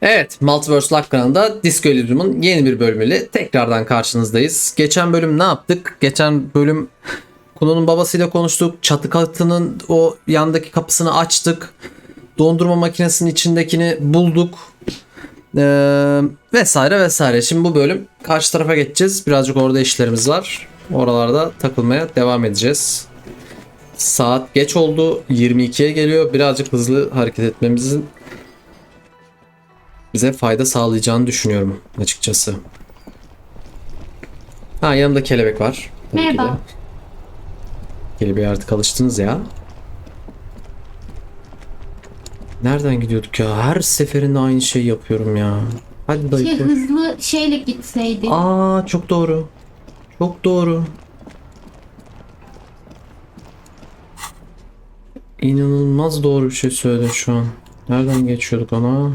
Evet, Multiverse Lock kanalında Disco Elysium'un yeni bir bölümüyle tekrardan karşınızdayız. Geçen bölüm ne yaptık? Geçen bölüm Kunu'nun babasıyla konuştuk. Çatı katının o yandaki kapısını açtık. Dondurma makinesinin içindekini bulduk. Vesaire vesaire. Şimdi bu bölüm karşı tarafa geçeceğiz. Birazcık orada işlerimiz var. Oralarda takılmaya devam edeceğiz. Saat geç oldu. 22'ye geliyor. Birazcık hızlı hareket etmemizin bize fayda sağlayacağını düşünüyorum açıkçası. Ha, yanımda kelebek var. Merhaba. Kelebeğe artık alıştınız ya. Nereden gidiyorduk ya? Her seferinde aynı şeyi yapıyorum ya. Hadi dayı. Hızlı şeyle gitseydin. Aa, çok doğru. Çok doğru. İnanılmaz doğru bir şey söyledin şu an. Nereden geçiyorduk ona?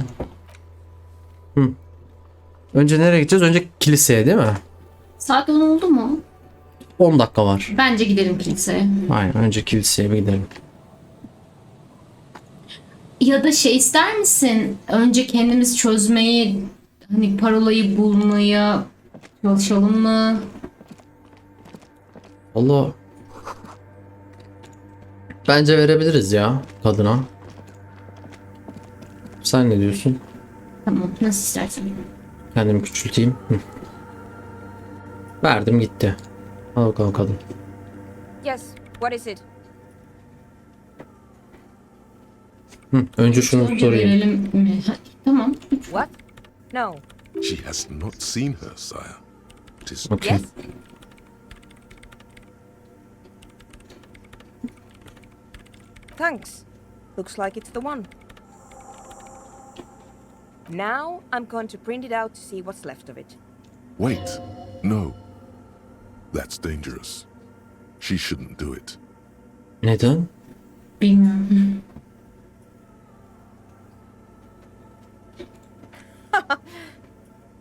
Önce nereye gideceğiz? Önce kiliseye değil mi? Saat 10 oldu mu? 10 dakika var. Bence gidelim kiliseye. Aynen, önce kiliseye bir gidelim. Ya da şey ister misin? Önce kendimiz çözmeyi, hani parolayı bulmaya çalışalım mı? Vallahi bence verebiliriz ya kadına. Sen ne diyorsun? Tamam, nasıl istersen. Kendimi küçülteyim. Verdim gitti. Al bakalım kadın. Yes, what is it? Önce şunu Önce sorayım. verelim mi? Tamam. What? No. She has not seen her, sire. It is Okay. Yes? Thanks. Looks like it's the one. Now I'm going to print it out to see what's left of it. Wait, no. That's dangerous. She shouldn't do it. Neden? Bilmiyorum.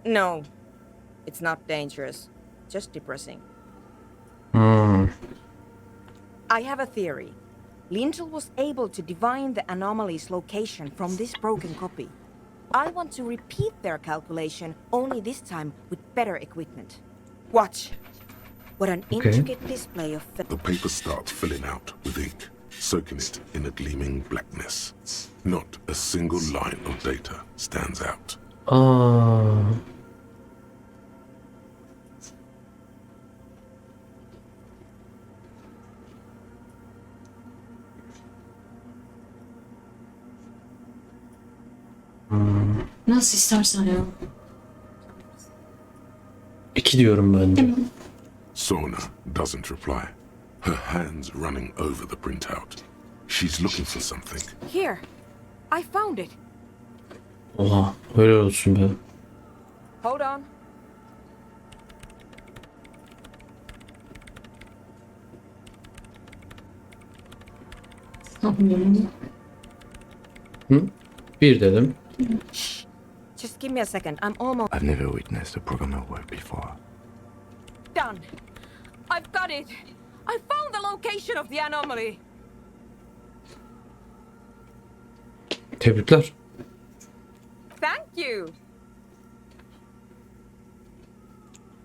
No, it's not dangerous. Just depressing. I have a theory. Lintel was able to divine the anomaly's location from this broken copy. I want to repeat their calculation, only this time with better equipment. Watch. What an intricate display of... The paper starts filling out with ink, soaking it in a gleaming blackness. Not a single line of data stands out. Aa. Nasıl istersen ya. 2 diyorum ben de. Sona doesn't reply, her hands running over the printout. She's looking for something. Here. I found it. Oha, öyle olsun be. Hold on. Sanmıyorum. Bir dedim. Just give me a second. I'm almost I've never witnessed a programmer work before. done. I've got it. I found the location of the anomaly. Tebrikler. Thank you.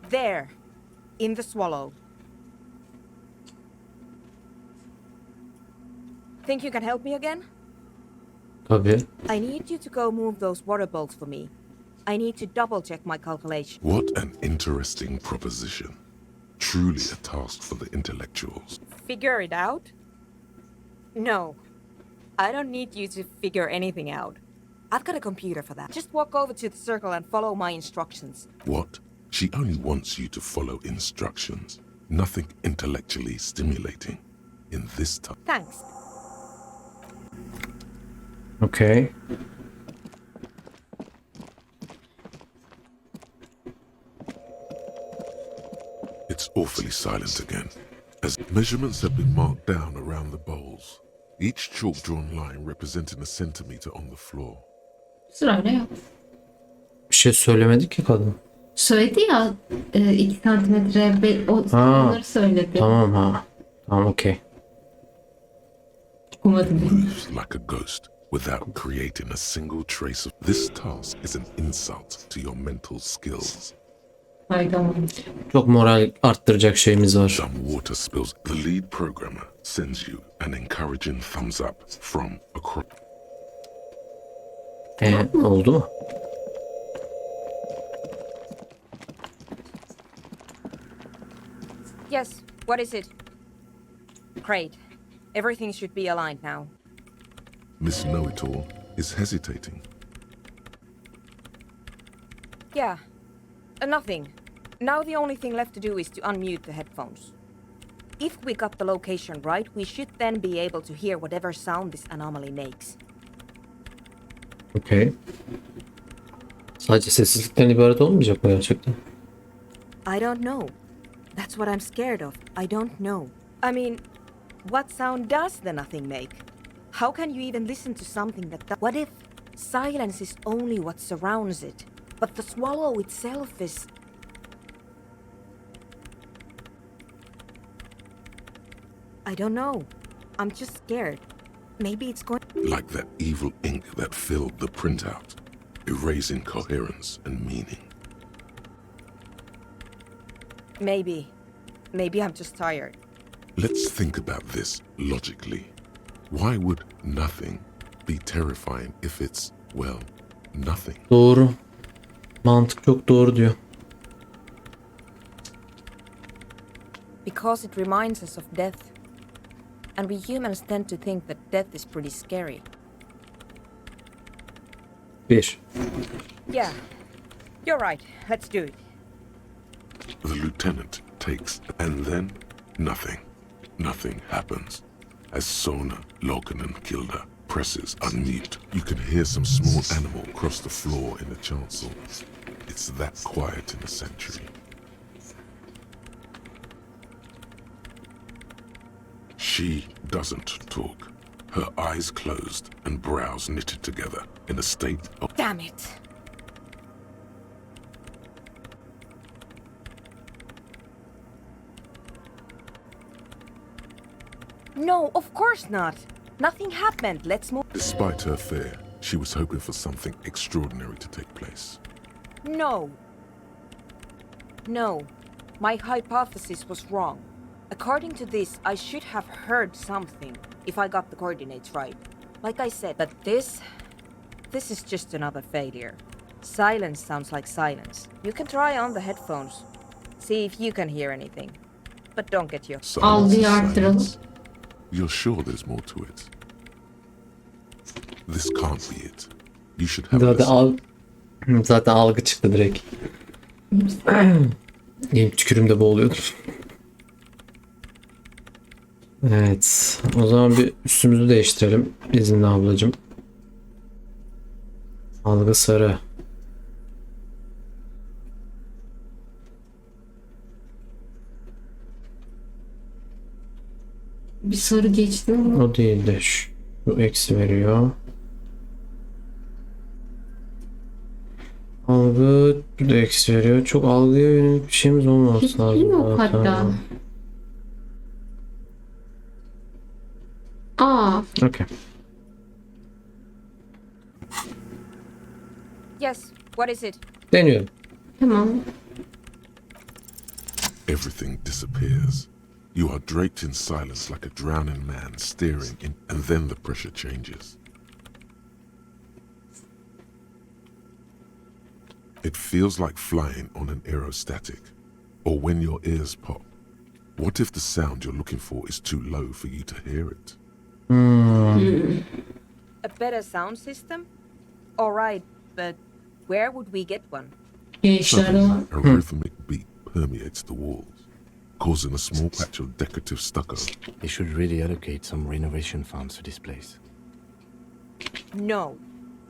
There, in the swallow. Think you can help me again? Tabii. I need you to go move those water bolts for me. I need to double check my calculation. What an interesting proposition. Truly a task for the intellectuals. Figure it out? No. I don't need you to figure anything out. I've got a computer for that. Just walk over to the circle and follow my instructions. What? She only wants you to follow instructions. Nothing intellectually stimulating in this time. Thanks. Okay. It's awfully silent again, as measurements have been marked down around the bowls, each chalk-drawn line representing a centimeter on the floor. Sırayla yap. Bir şey söylemedi ki kadın. Söyledi ya 2 santimetre onları söyledi. Tamam ha. Tamam, okey. Okumadım. Moves like a ghost, without creating a single trace of this task is an insult to your mental skills. Hayda. Çok moral arttıracak şeyimiz var. Some water spills. The lead programmer sends you an encouraging thumbs up from across. Oldu mu? Yes, what is it? Great. Everything should be aligned now. Miss Know-It-All is hesitating. Yeah, nothing. Now the only thing left to do is to unmute the headphones. If we got the location right, we should then be able to hear whatever sound this anomaly makes. Okay. Sadece sessizlikten ibaret olmayacak mı gerçekten? I don't know. That's what I'm scared of. I don't know. I mean, what sound does the nothing make? How can you even listen to something that... What if silence is only what surrounds it, but the swallow itself is... I don't know. I'm just scared. Maybe it's going... Like that evil ink that filled the printout, erasing coherence and meaning. Maybe. Maybe I'm just tired. Let's think about this logically. Why would nothing be terrifying if it's, well, nothing? Doğru. Mantık çok doğru diyor. Because it reminds us of death. And we humans tend to think that death is pretty scary. 1. Yeah, you're right. Let's do it. The lieutenant takes, and then nothing. Nothing happens. As Sona, Loken, and Kilda presses unmute, you can hear some small animal cross the floor in the chancel. It's that quiet in the sanctuary. She doesn't talk. Her eyes closed and brows knitted together in a state of... Damn it! No, of course not. Nothing happened. Let's move. Despite her fear, she was hoping for something extraordinary to take place. No. No. My hypothesis was wrong. According to this, I should have heard something if I got the coordinates right. Like I said, but this is just another failure. Silence sounds like silence. You can try on the headphones. See if you can hear anything. But don't get your... Silence is Algıyı arttıralım. silence. You're sure there's more to it? This can't be it. You should have Zaten algı çıktı direkt. Benim tükürümde boğuluyordur. Evet. O zaman bir üstümüzü değiştirelim. İzinli ablacığım. Algı sarı. Bir sarı geçti mi? O değil de şu eksi veriyor. Algı da eksi veriyor. Çok algıya yönelik bir şeyimiz olmaması Hiç lazım. yok hatta. Aa. Okay. Yes, what is it? Deniyorum. Tamam. Everything disappears. You are draped in silence like a drowning man staring in, and then the pressure changes. It feels like flying on an aerostatic, or when your ears pop. What if the sound you're looking for is too low for you to hear it? A better sound system? Alright, but where would we get one? Gençler de var. Suddenly, a rhythmic beat permeates the walls, causing a small patch of decorative stucco. They should really allocate some renovation funds to this place. No.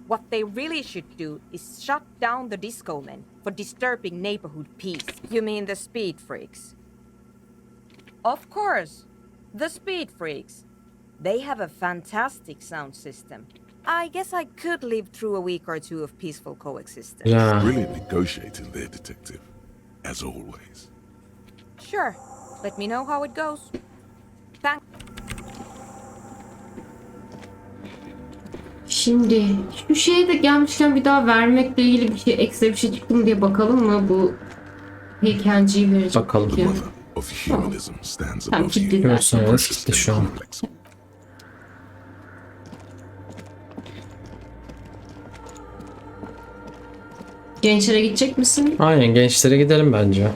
What they really should do is shut down the disco men for disturbing neighborhood peace. You mean the speed freaks? Of course, the speed freaks. They have a fantastic sound system. I guess I could live through a week or two of peaceful coexistence. Ya. Brilliant negotiating there, detective, as always. Sure. Let me know how it goes. Şimdi şu şeye de gelmişken bir daha vermekle ilgili bir şey, ekstra bir şey çıktı mı diye bakalım mı? Bu heykelciyi verecek. Bakalım. The mother of humanism stands Tamam, above you. kilitli zaten. Görürseniz gitti şu an. Complex. Gençlere gidecek misin? Aynen, gençlere gidelim bence.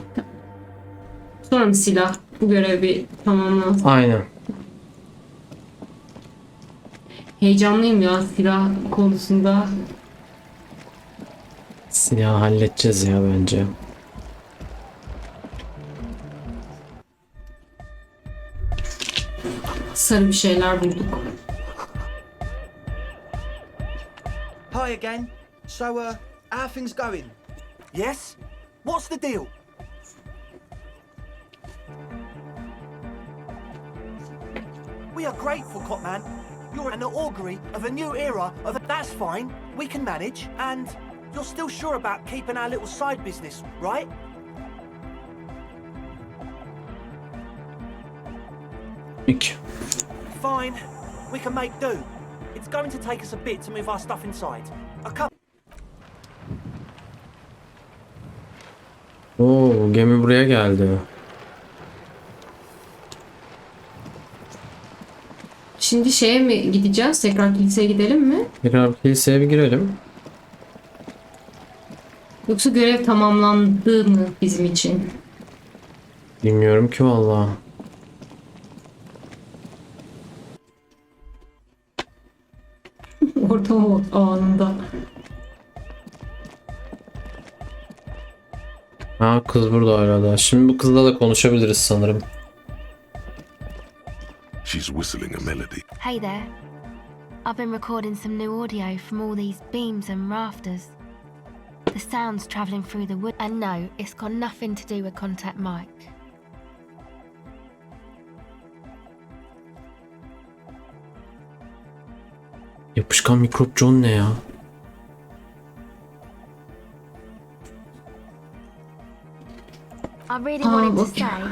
Sonra mı silah? Bu görevi tamamlansın. Aynen. Heyecanlıyım ya silah konusunda. Silahı halledeceğiz ya bence. Sarı bir şeyler bulduk. Hi again. So, how things going? Yes? What's the deal? We are grateful, Copman. You're an augury of a new era of... That's fine. We can manage. And you're still sure about keeping our little side business, right? İki. Fine. We can make do. It's going to take us a bit to move our stuff inside. A couple... Oo, gemi buraya geldi. Şimdi şeye mi gideceğiz? Tekrar kiliseye gidelim mi? Tekrar kiliseye bir girelim. Yoksa görev tamamlandı mı bizim için? Bilmiyorum ki vallahi. Ortam anında. Ha, kız burada arada. Şimdi bu kızla da konuşabiliriz sanırım. She's whistling a melody. Hey there. I've been recording some new audio from all these beams and rafters. The sound's travelling through the wood. And no, it's got nothing to do with Contact Mike. Yapışkan mikrop John ne ya? I really wanted to okay. say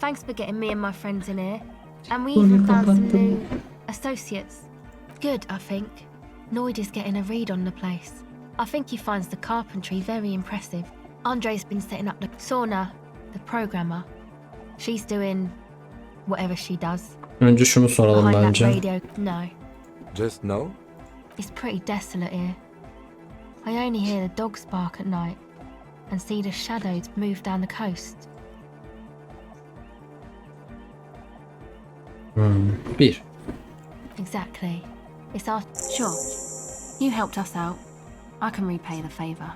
thanks for getting me and my friends in here. And we even found some new associates. Good, I think. Noid is getting a read on the place. I think he finds the carpentry very impressive. Andre's been setting up the sauna, the programmer. She's doing whatever she does. Önce şunu soralım Behind that bence. radio, no. Just no? It's pretty desolate here. I only hear the dogs bark at night and see the shadows move down the coast. Bir. Exactly. It's our... Sure. You helped us out. I can repay the favour.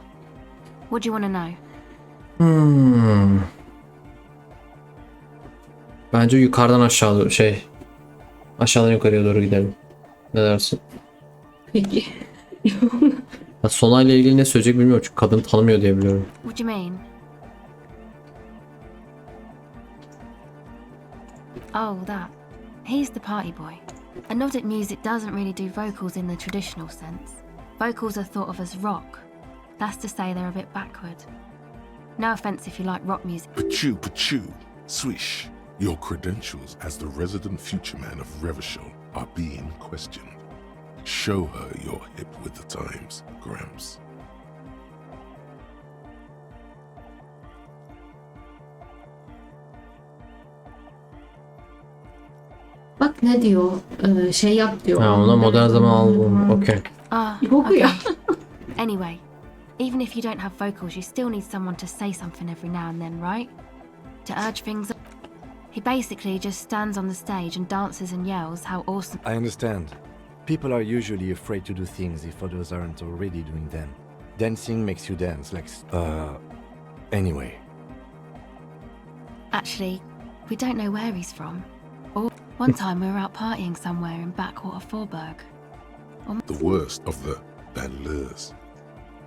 What do you want to know? Bence yukarıdan aşağı aşağıdan yukarıya doğru gidelim. Ne dersin? Peki. Ya Sona ile ilgili ne söyleyecek bilmiyorum çünkü kadın tanımıyor diye biliyorum. What do you mean? Oh, that. He's the party boy. And Nordic music doesn't really do vocals in the traditional sense. Vocals are thought of as rock. That's to say they're a bit backward. No offence if you like rock music. Pachu, pachu, swish. Your credentials as the resident future man of Revachol are being questioned. Show her you're hip with the times, Gramps. Bak ne diyor? Şey yap diyor. Ha, ona modern zaman albüm. Okey. Ah, Yok ya. Anyway, even if you don't have vocals, you still need someone to say something every now and then, right? To urge things on. He basically just stands on the stage and dances and yells how awesome. I understand. People are usually afraid to do things if others aren't already doing them. Dancing makes you dance, like... Anyway. Actually, we don't know where he's from. Or one time we were out partying somewhere in backwater Forburg. The worst of the banlieues.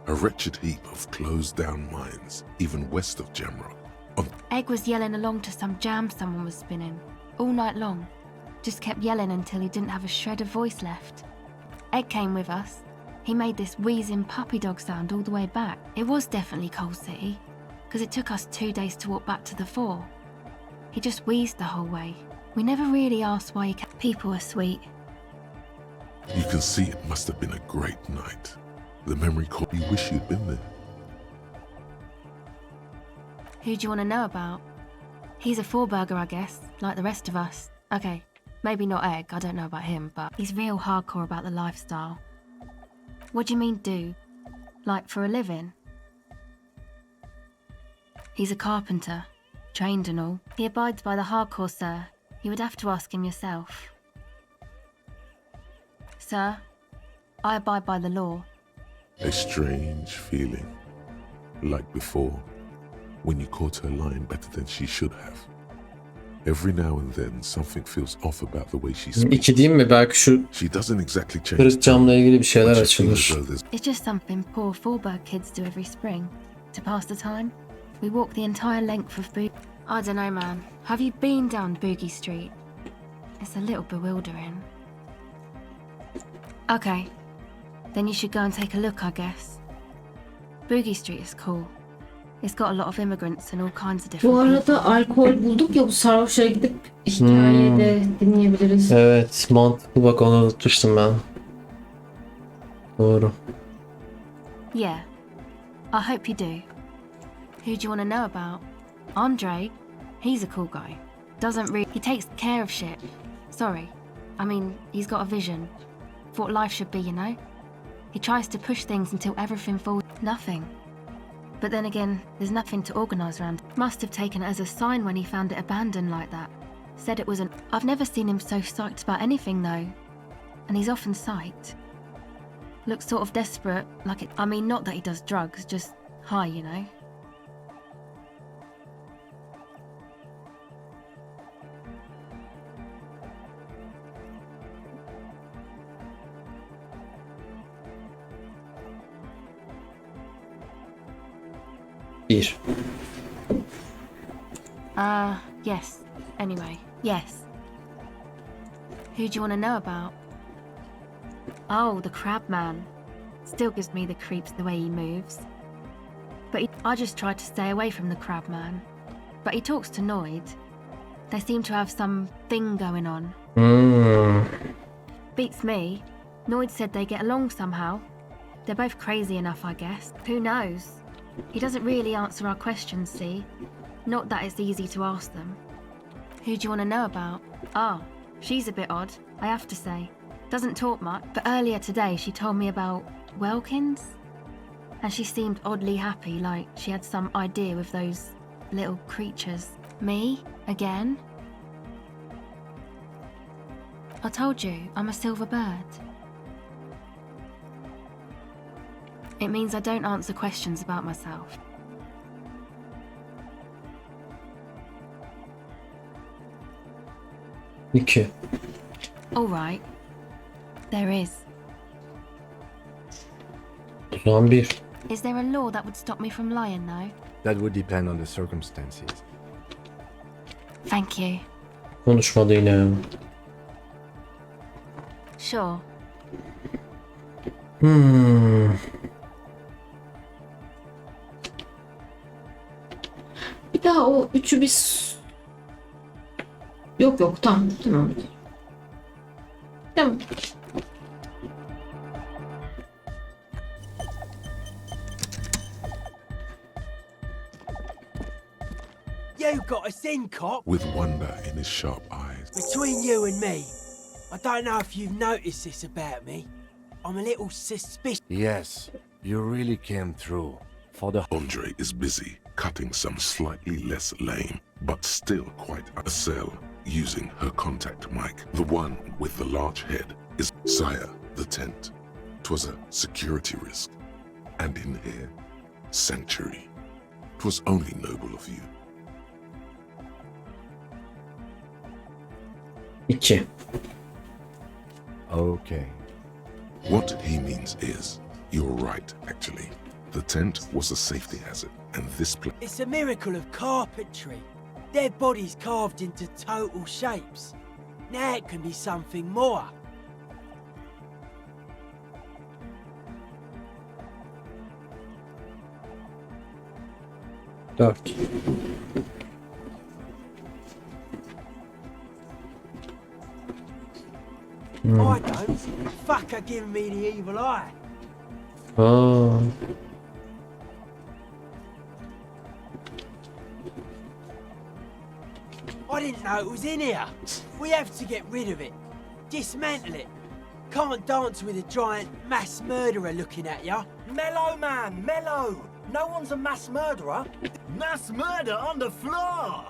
A wretched heap of closed-down mines, even west of Jamrock. Egg was yelling along to some jam someone was spinning, all night long. Just kept yelling until he didn't have a shred of voice left. Egg came with us. He made this wheezing puppy dog sound all the way back. It was definitely Coal City, because it took us 2 days to walk back to the fort. He just wheezed the whole way. We never really asked why he kept... People are sweet. You can see it must have been a great night. The memory call. You wish you'd been there. Who do you want to know about? He's a four-burger, I guess, like the rest of us. Okay, maybe not egg, I don't know about him, but he's real hardcore about the lifestyle. What do you mean, do? Like, for a living? He's a carpenter, trained and all. He abides by the hardcore, sir. You would have to ask him yourself. Sir, I abide by the law. A strange feeling. Like before, when you caught her lying better than she should have. Every now and then something feels off about the way she speaks. 2 diyeyim mi? Belki şu She doesn't exactly change. kırık camla ilgili bir şeyler but you feel as açılır. though there's It's just something poor four-burg kids do every spring. To pass the time, we walk the entire length of Boogie. I don't know, man. Have you been down Boogie Street? It's a little bewildering. Okay, then you should go and take a look, I guess. Boogie Street is cool. It's got a lot of immigrants and all kinds of Bu different arada people. alkol bulduk ya, bu sarhoşlara gidip hikaye de dinleyebiliriz. Evet, mantıklı, bak onu unutmuştum ben. Doğru. Yeah, I hope you do. Who do you want to know about? Andre, he's a cool guy. He takes care of shit. Sorry, I mean, he's got a vision. For what life should be, you know? He tries to push things until everything falls. Nothing. But then again, there's nothing to organise around. Must have taken it as a sign when he found it abandoned like that. Said it was an... I've never seen him so psyched about anything though. And he's often psyched. Looks sort of desperate, like it... I mean, not that he does drugs, just high, you know? Bir. Yes. Anyway, yes. Who do you want to know about? Oh, the crab man. Still gives me the creeps the way he moves. But I just try to stay away from the crab man. But he talks to Noid. They seem to have some thing going on. Beats me. Noid said they get along somehow. They're both crazy enough, I guess. Who knows? He doesn't really answer our questions, see? Not that it's easy to ask them. Who do you want to know about? Ah, she's a bit odd, I have to say. Doesn't talk much, but earlier today she told me about Welkins. And she seemed oddly happy, like she had some idea with those little creatures. Me? Again? I told you, I'm a silver bird. It means I don't answer questions about myself. İki. All right. There is. O zaman bir. Is there a law that would stop me from lying, though? That would depend on the circumstances. Thank you. Konuşmadı yine. Sure. Bir daha o üçü biz... Yok tamam. Tamam. You got us in, cop. with wonder in his sharp eyes. Between you and me, I don't know if you've noticed this about me. I'm a little suspicious. Yes, you really came through. For the Andre is busy cutting some slightly less lame, but still quite a cell using her contact mic. The one with the large head is Sire, the tent. 'Twas a security risk. And in here, sanctuary. 'Twas only noble of you. 2. Okay. What he means is, you're right, actually. The tent was a safety hazard, and this place... It's a miracle of carpentry. Dead bodies carved into total shapes. Now it can be something more. Dört. don't. Fucker giving me the evil eye. Aa. I didn't know it was in here. We have to get rid of it. Dismantle it. Can't dance with a giant mass murderer looking at ya. Mellow, man, mellow. No one's a mass murderer. Mass murder on the floor.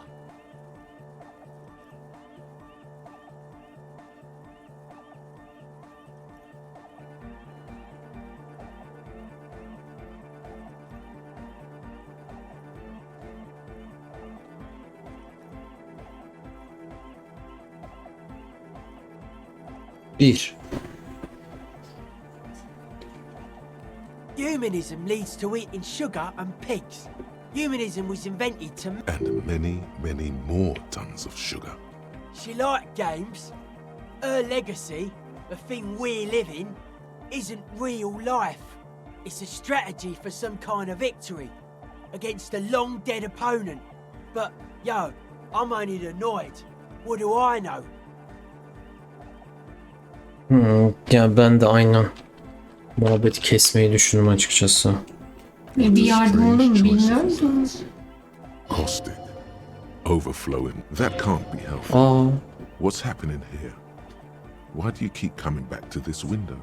Bir. Humanism leads to eating sugar and pigs. Humanism was invented to... And many, many more tons of sugar. She liked games. Her legacy, the thing we live in, isn't real life. It's a strategy for some kind of victory against a long dead opponent. But, yo, I'm only annoyed. What do I know? Ya ben de aynen muhabbeti kesmeyi düşündüm açıkçası. Bir yardım olur mu bilmiyorum da. Caustic. Overflowing. That can't be healthy. Aa, What's happening here? Why do you keep coming back to this window?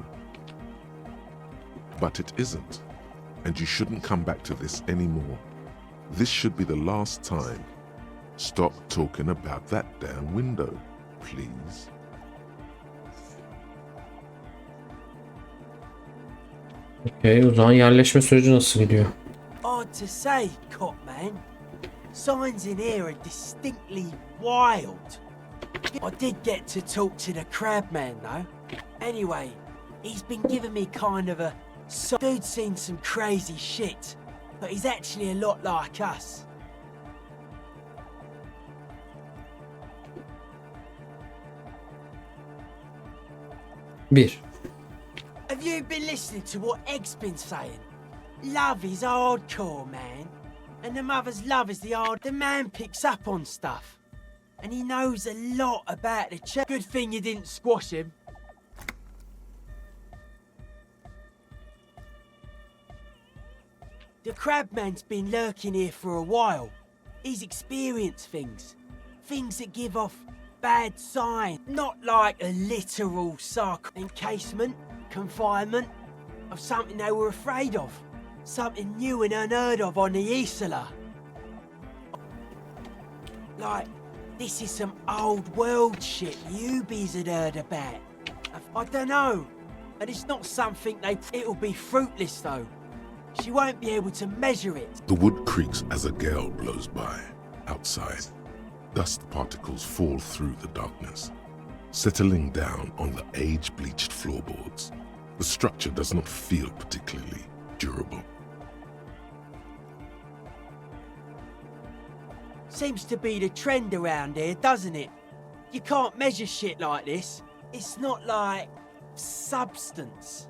But it isn't. And you shouldn't come back to this anymore. This should be the last time. Stop talking about that damn window, please. okey, o zaman yerleşme süreci nasıl gidiyor? Hard to say, cop man. Signs in here are distinctly wild. I did get to talk to the crab man though. Anyway, he's been giving me kind of a... Dude's seen some crazy shit, but he's actually a lot like us. Bir. Have you been listening to what Egg's been saying? Love is hardcore, man. And the mother's love is the hard... The man picks up on stuff. And he knows a lot about the Good thing you didn't squash him. The crabman's been lurking here for a while. He's experienced things. Things that give off bad signs. Not like a literal encasement, confinement of something they were afraid of. Something new and unheard of on the Isla. Like, this is some old world shit newbies had heard about. I don't know. And it's not something it'll be fruitless though. She won't be able to measure it. The wood creaks as a gale blows by. Outside, dust particles fall through the darkness, settling down on the age-bleached floorboards. The structure does not feel particularly durable. Seems to be the trend around here, doesn't it? You can't measure shit like this. It's not like substance.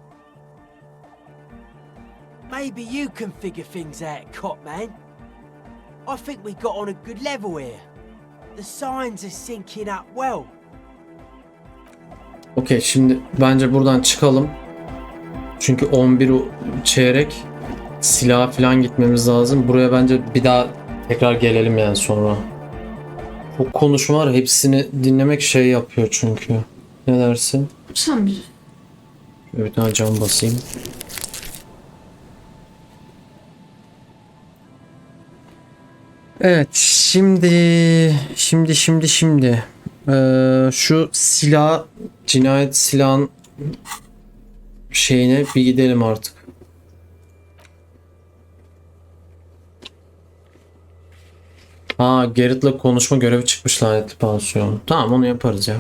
Maybe you can figure things out, cop man. I think we got on a good level here. The signs are syncing up well. Okey, şimdi bence buradan çıkalım. Çünkü 11 çeyrek silah falan gitmemiz lazım. Buraya bence bir daha tekrar gelelim yani sonra. O konuşma var, hepsini dinlemek şey yapıyor çünkü. Ne dersin? Sen bir. Bir tane cam basayım. Evet, şimdi şu silah, cinayet silahın şeyine bir gidelim artık. Garrett'la konuşma görevi çıkmış, lanetli pansiyon. Tamam, onu yaparız ya.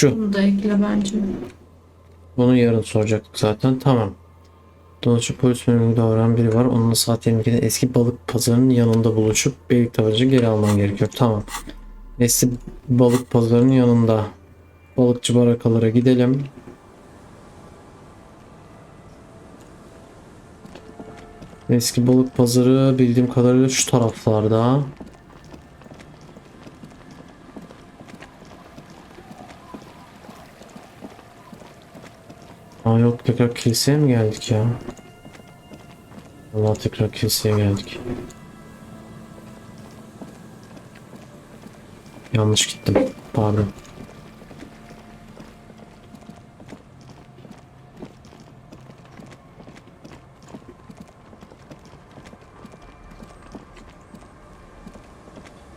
Bunu da ekle bence. Bunu yarın soracaktık zaten. Tamam. Dolayısıyla polis memurluğunda davranan biri var. Onunla saat 22'de eski balık pazarının yanında buluşup birlikte aracı geri alman gerekiyor. Tamam. Eski balık pazarının yanında. Balıkçı barakalara gidelim. Eski balık pazarı bildiğim kadarıyla şu taraflarda. Aa yok, tekrar kiliseye mi geldik ya? Allah, tekrar kiliseye geldik. Yanlış gittim. Pardon.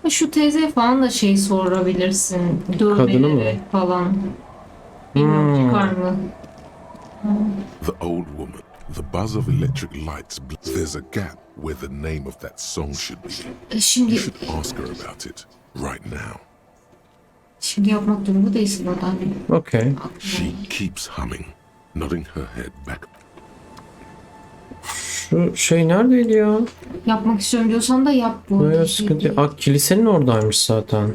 Şu teyze falan da şey sorabilirsin. Kadını mı? Dövmeleri falan. Bilmiyorum, çıkar mı? The old woman. The buzz of electric lights. There's a gap where the name of that song should be. You Şimdi should ask her about it right now. yapmak durumunda değilsin oradan. Okay. She keeps humming, nodding her head back. Şu şey neredeydi ya? Yapmak istiyorum diyorsan da yap bu. Böyle sıkıntı yok. Aa, kilisenin oradaymış zaten.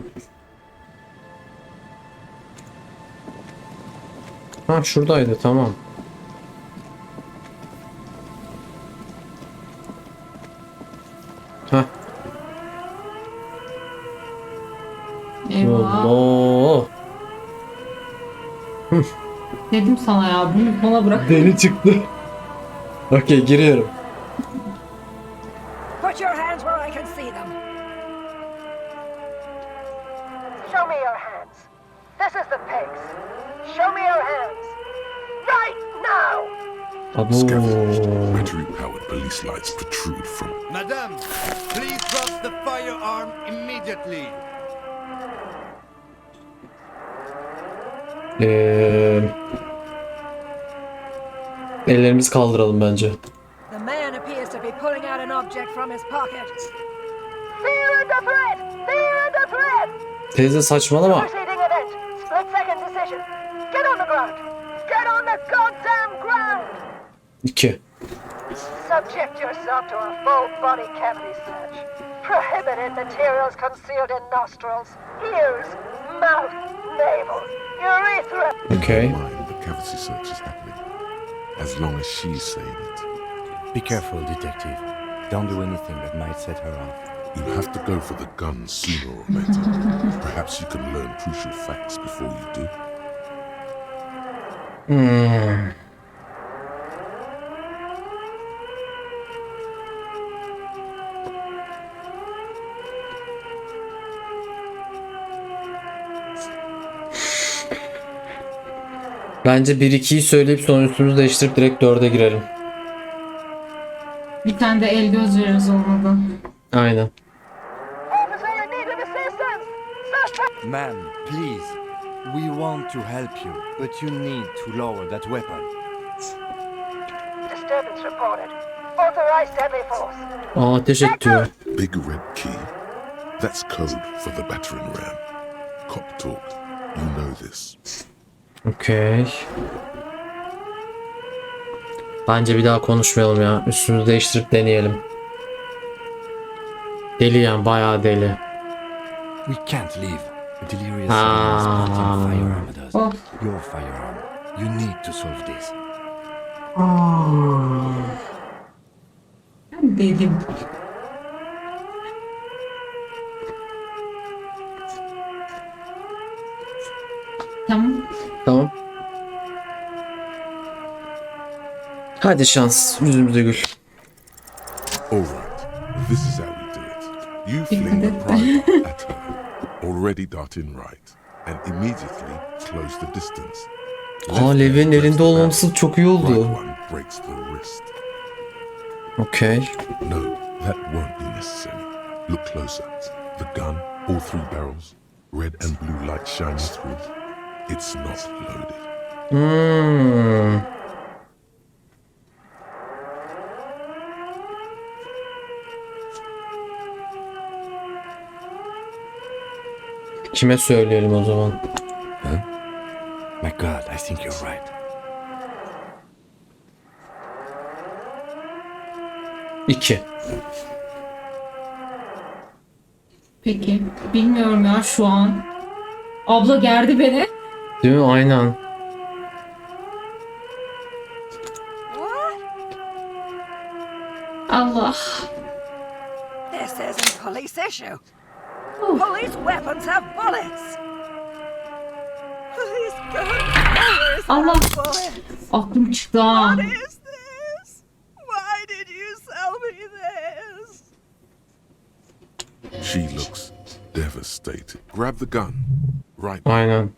Ha, şuradaydı, tamam. Ha. Eyvah. Allah. Dedim sana ya, bunu bana bırak. Deli çıktı. Okey, giriyorum. Put your hands where I can see them. Show me your hands. This is the pigs. Show me your hands. Right now! Scavenged, battery-powered police lights protrude from. Madame, please drop the firearm immediately. Ellerimizi kaldıralım bence. The man appears to be pulling out an object from his pocket. Fear and the threat! Fear and the threat! Teyze saçmalama. Proceeding event. Split second decision. Get on the ground! Get on the goddamn ground! 2. Subject yourself to a full body cavity search. Prohibited materials concealed in nostrils, ears, mouth, navel, urethra. Okay. Never mind, the cavity search is happening. As long as she's saying it. Be careful, detective. Don't do anything that might set her off. You have to go for the gun sooner or later. Perhaps you can learn crucial facts before you do. Bence 1-2'yi söyleyip sonra üstümüzü değiştirip direkt 4'e girelim. Bir tane de el göz veririz olmadı. Aynen. Officer in need of assistance! Suspect! Ma'am, please. We want to help you, but you need to lower that weapon. Disturbance reported. Authorized deadly force. Aa, ateş et diyor. Big red key. That's code for the battering ram. Cop talk. You know this. Okey. Bence bir daha konuşmayalım ya. Üstümüzü değiştirip deneyelim. Deli yani, bayağı deli. We can't leave. The delirious someone is spotting firearm at us. Oh. Your firearm. You need to solve this. Ben dedim. Tamam. Tamam. Hadi şans. Yüzümüze gül. All right. This is how we do it. You fling the primer at her, already darting right, and immediately close the distance. Aa, Levi'nin elinde olmaması çok iyi oldu. Right one breaks the wrist. Okey. No, that won't be necessary. Look closer. The gun, all 3 barrels, red and blue light shining through. It's not loaded. Kime söyleyelim o zaman? My God, I think you're right. İki. Peki. Bilmiyorum ya şu an. Abla gerdi beni. Değil mi? Aynen. What? Allah. This isn't police issue. Police weapons have bullets. Police guns. Allah. Aklım çıktı ha. What is this? Why did you sell me this? She looks devastated. Grab the gun. Right now. Aynen.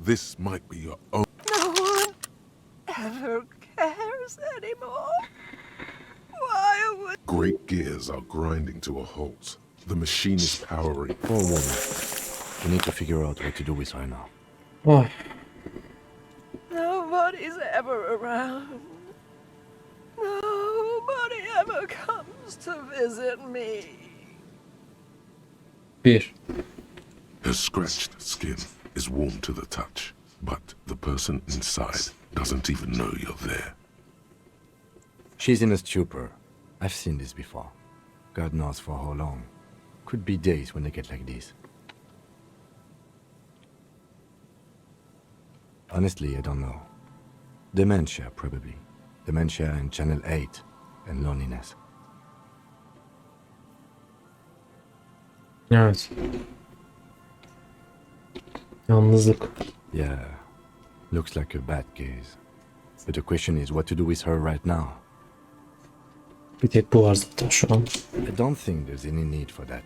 This might be your own. No one ever cares anymore. Why would... Great gears are grinding to a halt. The machine is powering. Poor woman. We need to figure out what to do with her now. Oy. Nobody's ever around. Nobody ever comes to visit me. 1. Her scratched skin is warm to the touch, but the person inside doesn't even know you're there. She's in a stupor. I've seen this before. God knows for how long. Could be days when they get like this. Honestly, I don't know. Dementia, probably. Dementia and Channel 8 and loneliness. Evet. Yalnızlık. Yeah, looks like a bad case. But the question is what to do with her right now. Bir tek bu var zaten şu an. I don't think there's any need for that.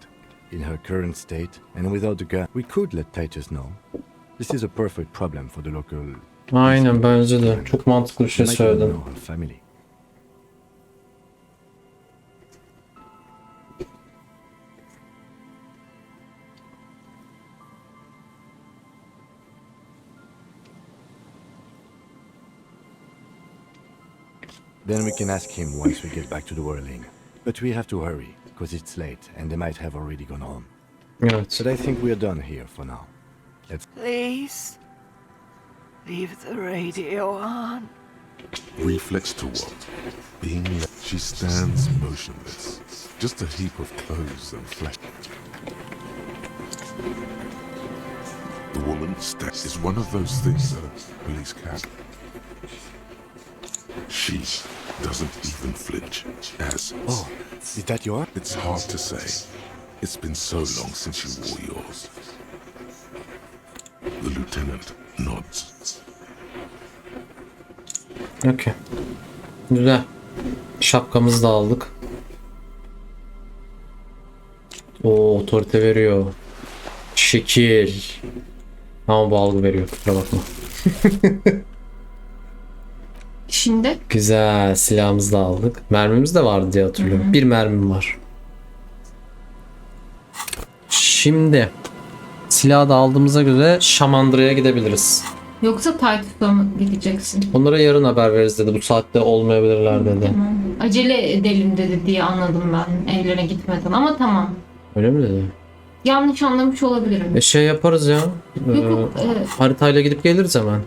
In her current state and without the gun, we could let Titus know. This is a perfect problem for the local... Aynen, bence de. Çok mantıklı bir şey They might even söyledin. know her family. Then we can ask him once we get back to the whirling. But we have to hurry, because it's late and they might have already gone home. Evet. But I think we're done here for now. Let's... Please, leave the radio on. Reflex to what? Being left. She stands motionless, just a heap of clothes and flesh. The woman's step is one of those things that a police can. She doesn't even flinch, as... Oh, is that your... It's hard to say. It's been so long since you wore yours. The lieutenant nods. Okey. Güzel. Şapkamızı da aldık. O otorite veriyor. Şekil. Ama bu algı veriyor. Kusura bakma. Şimdi Güzel. Silahımızı da aldık. Mermimiz de vardı diye hatırlıyorum. Bir mermim var. Şimdi silahı da aldığımıza göre Şamandıra'ya gidebiliriz. yoksa Titus'a mı gideceksin? Onlara yarın haber veririz dedi. Bu saatte olmayabilirler dedi. Tamam. Acele edelim dedi diye anladım ben evlerine gitmeden ama tamam. Öyle mi dedi? Yanlış anlamış olabilirim. Şey yaparız ya. Yok, Haritayla gidip geliriz hemen.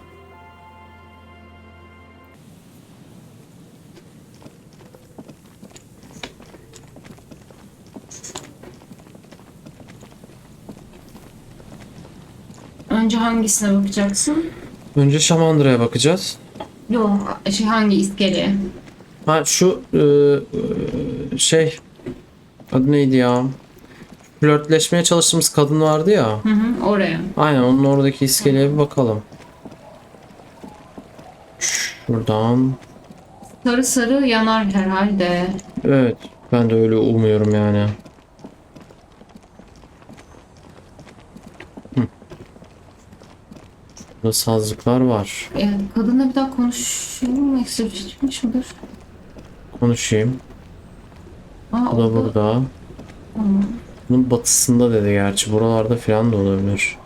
Önce hangisine bakacaksın? Önce Şamandıra'ya bakacağız. Yok, hangi iskeleye? Ha şu şey adı neydi ya? Flörtleşmeye çalıştığımız kadın vardı ya. Hı hı, oraya. Aynen, onun oradaki iskeleye bir bakalım. Şuradan. Sarı sarı yanar herhalde. Evet, ben de öyle umuyorum yani. Burada sazlıklar var. Evet, kadınla bir daha konuşayım. Ekstra bir şey çıkmış mıdır? Konuşayım. Aa, Bu da oldu. burada. Tamam. Bunun batısında dedi gerçi. Buralarda falan da olabilir.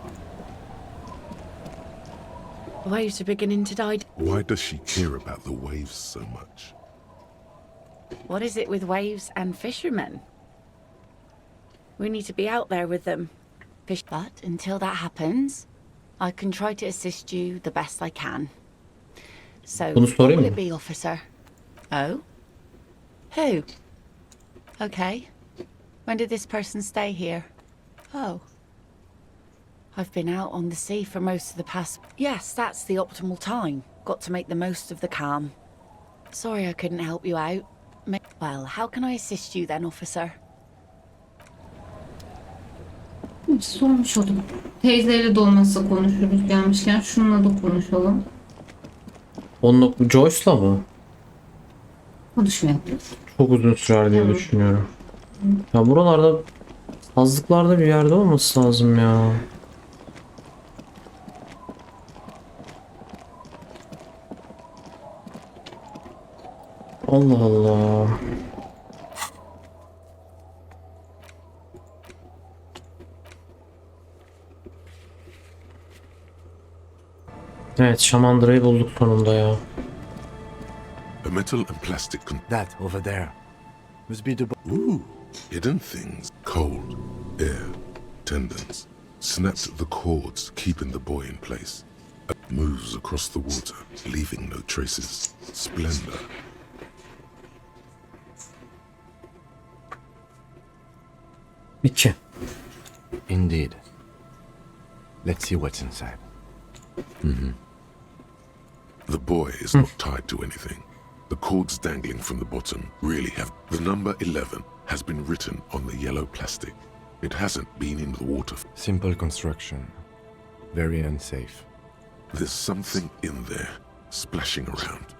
Waves are beginning to die. Why does she care about the waves so much? What is it with waves and fishermen? We need to be out there with them. But until that happens, I can try to assist you the best I can. So, Bunu what sorayım will mı? it be, officer? Oh? Who? Okay. When did this person stay here? Oh. I've been out on the sea for most of the past... Yes, that's the optimal time. Got to make the most of the calm. Sorry I couldn't help you out. Well, how can I assist you then, officer? Sormuş oldum. Teyzeyle de olmazsa konuşuruz gelmişken. Şununla da konuşalım. Joyce'la mı? Konuşmayalım. Çok uzun sürer diye düşünüyorum. Ya buralarda sazlıklarda bir yerde olması lazım ya. Allah Allah. Evet, şamandırayı bulduk sonunda ya. A metal and plastic That over there must be the. Ooh, hidden things. Cold, air, tendons. Snapped the cords, keeping the boy in place. Moves across the water, leaving no traces. Splendor. İki. Indeed. Let's see what's inside. The boy is not tied to anything. The cords dangling from the bottom really have. The number 11 has been written on the yellow plastic. It hasn't been in the water. Simple construction. Very unsafe. There's something in there, splashing around.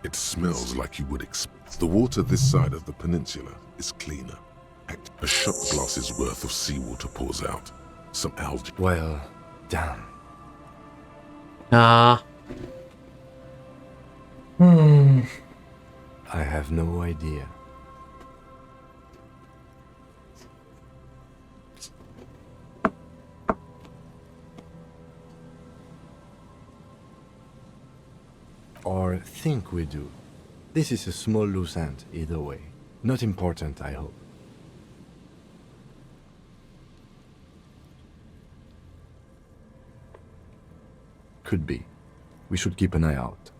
It smells like you would expect. The water this side of the peninsula is cleaner. A shot glass's worth of seawater pours out. Some algae. Well done. Ya. I have no idea. Or think we do. This is a small loose end, either way. Not important, I hope. Could be. We should keep an eye out.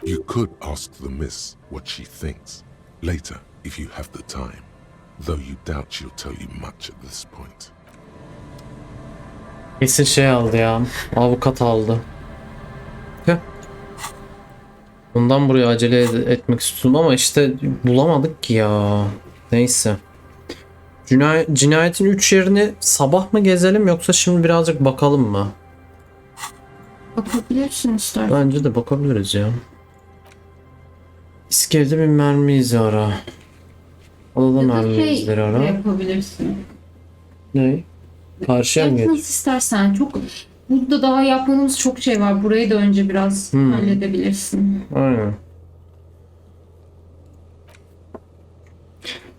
You could ask the miss what she thinks later if you have the time, though you doubt she'll tell you much at this point. Kesin şey aldı ya. Avukat aldı. Tüh. Bundan buraya acele etmek istiyorum ama işte bulamadık ki ya. Neyse. Cinayetin 3 yerini sabah mı gezelim yoksa şimdi birazcık bakalım mı? Bakabilirsin istersen. Bence de bakabiliriz ya. İskelede bir mermi izi ara. Odada Ya da mermi izleri ara. yapabilirsin. Ne? Karşıya mı Nasıl geç? istersen. Çok burada daha yapmadığımız çok şey var. Burayı da önce biraz halledebilirsin. Aynen.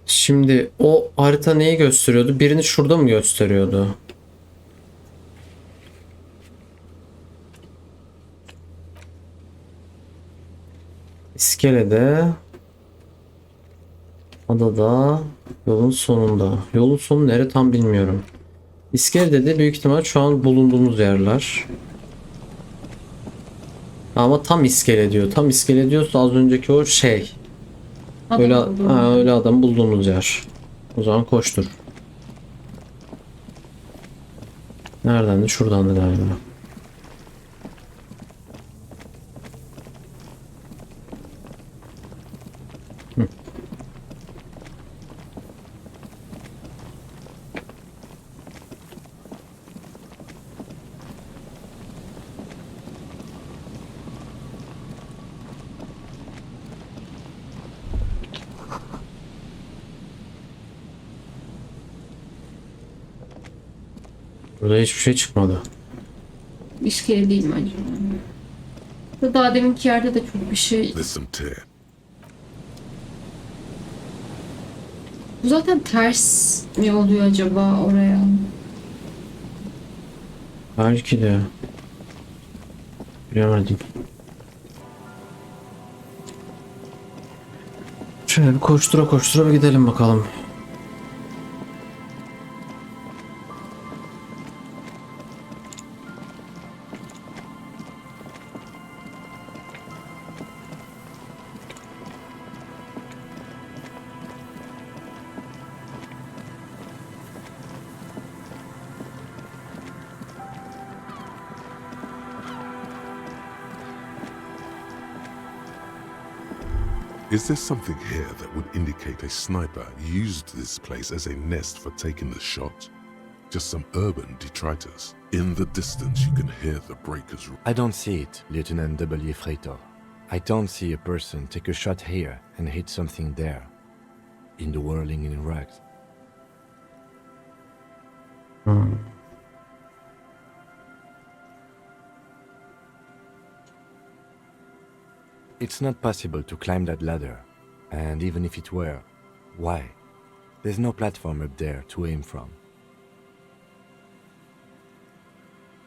Şimdi o harita neyi gösteriyordu? Birini şurada mı gösteriyordu? İskelede, adada, yolun sonunda. Yolun sonu nere tam bilmiyorum. İskelede de büyük ihtimal şu an bulunduğumuz yerler. Ama tam iskele diyor. Tam iskele diyorsa az önceki o şey. Öyle adam bulduğumuz yer. O zaman koştur. Nereden de şuradan da galiba. Burada hiçbir şey çıkmadı. İskele değil mi acaba? Daha deminki yerde de çok bir şey. There's some tear. Bu zaten ters mi oluyor acaba oraya? Belki de. Bilemedim. Şöyle bir koştura koştura bir gidelim bakalım. Is there something here that would indicate a sniper used this place as a nest for taking the shot? just some urban detritus. In the distance, you can hear the breakers. I don't see it, Lieutenant W. Freitor. I don't see a person take a shot here and hit something there, in the whirling in rags. It's not possible to climb that ladder, and even if it were, why? There's no platform up there to aim from.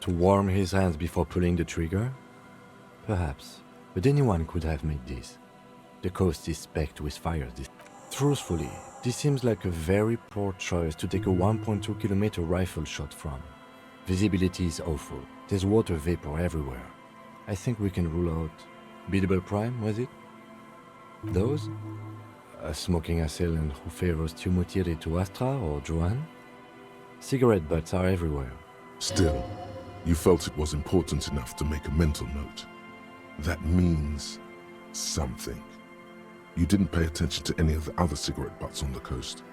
To warm his hands before pulling the trigger? Perhaps, but anyone could have made this. The coast is specked with fires. Truthfully, this seems like a very poor choice to take a 1.2 kilometer rifle shot from. Visibility is awful. There's water vapor everywhere. I think we can rule out Biddable Prime, was it? Those? A smoking assailant who favors Tumutiri to Astra or Joanne? Cigarette butts are everywhere. Still, you felt it was important enough to make a mental note. That means something. You didn't pay attention to any of the other cigarette butts on the coast.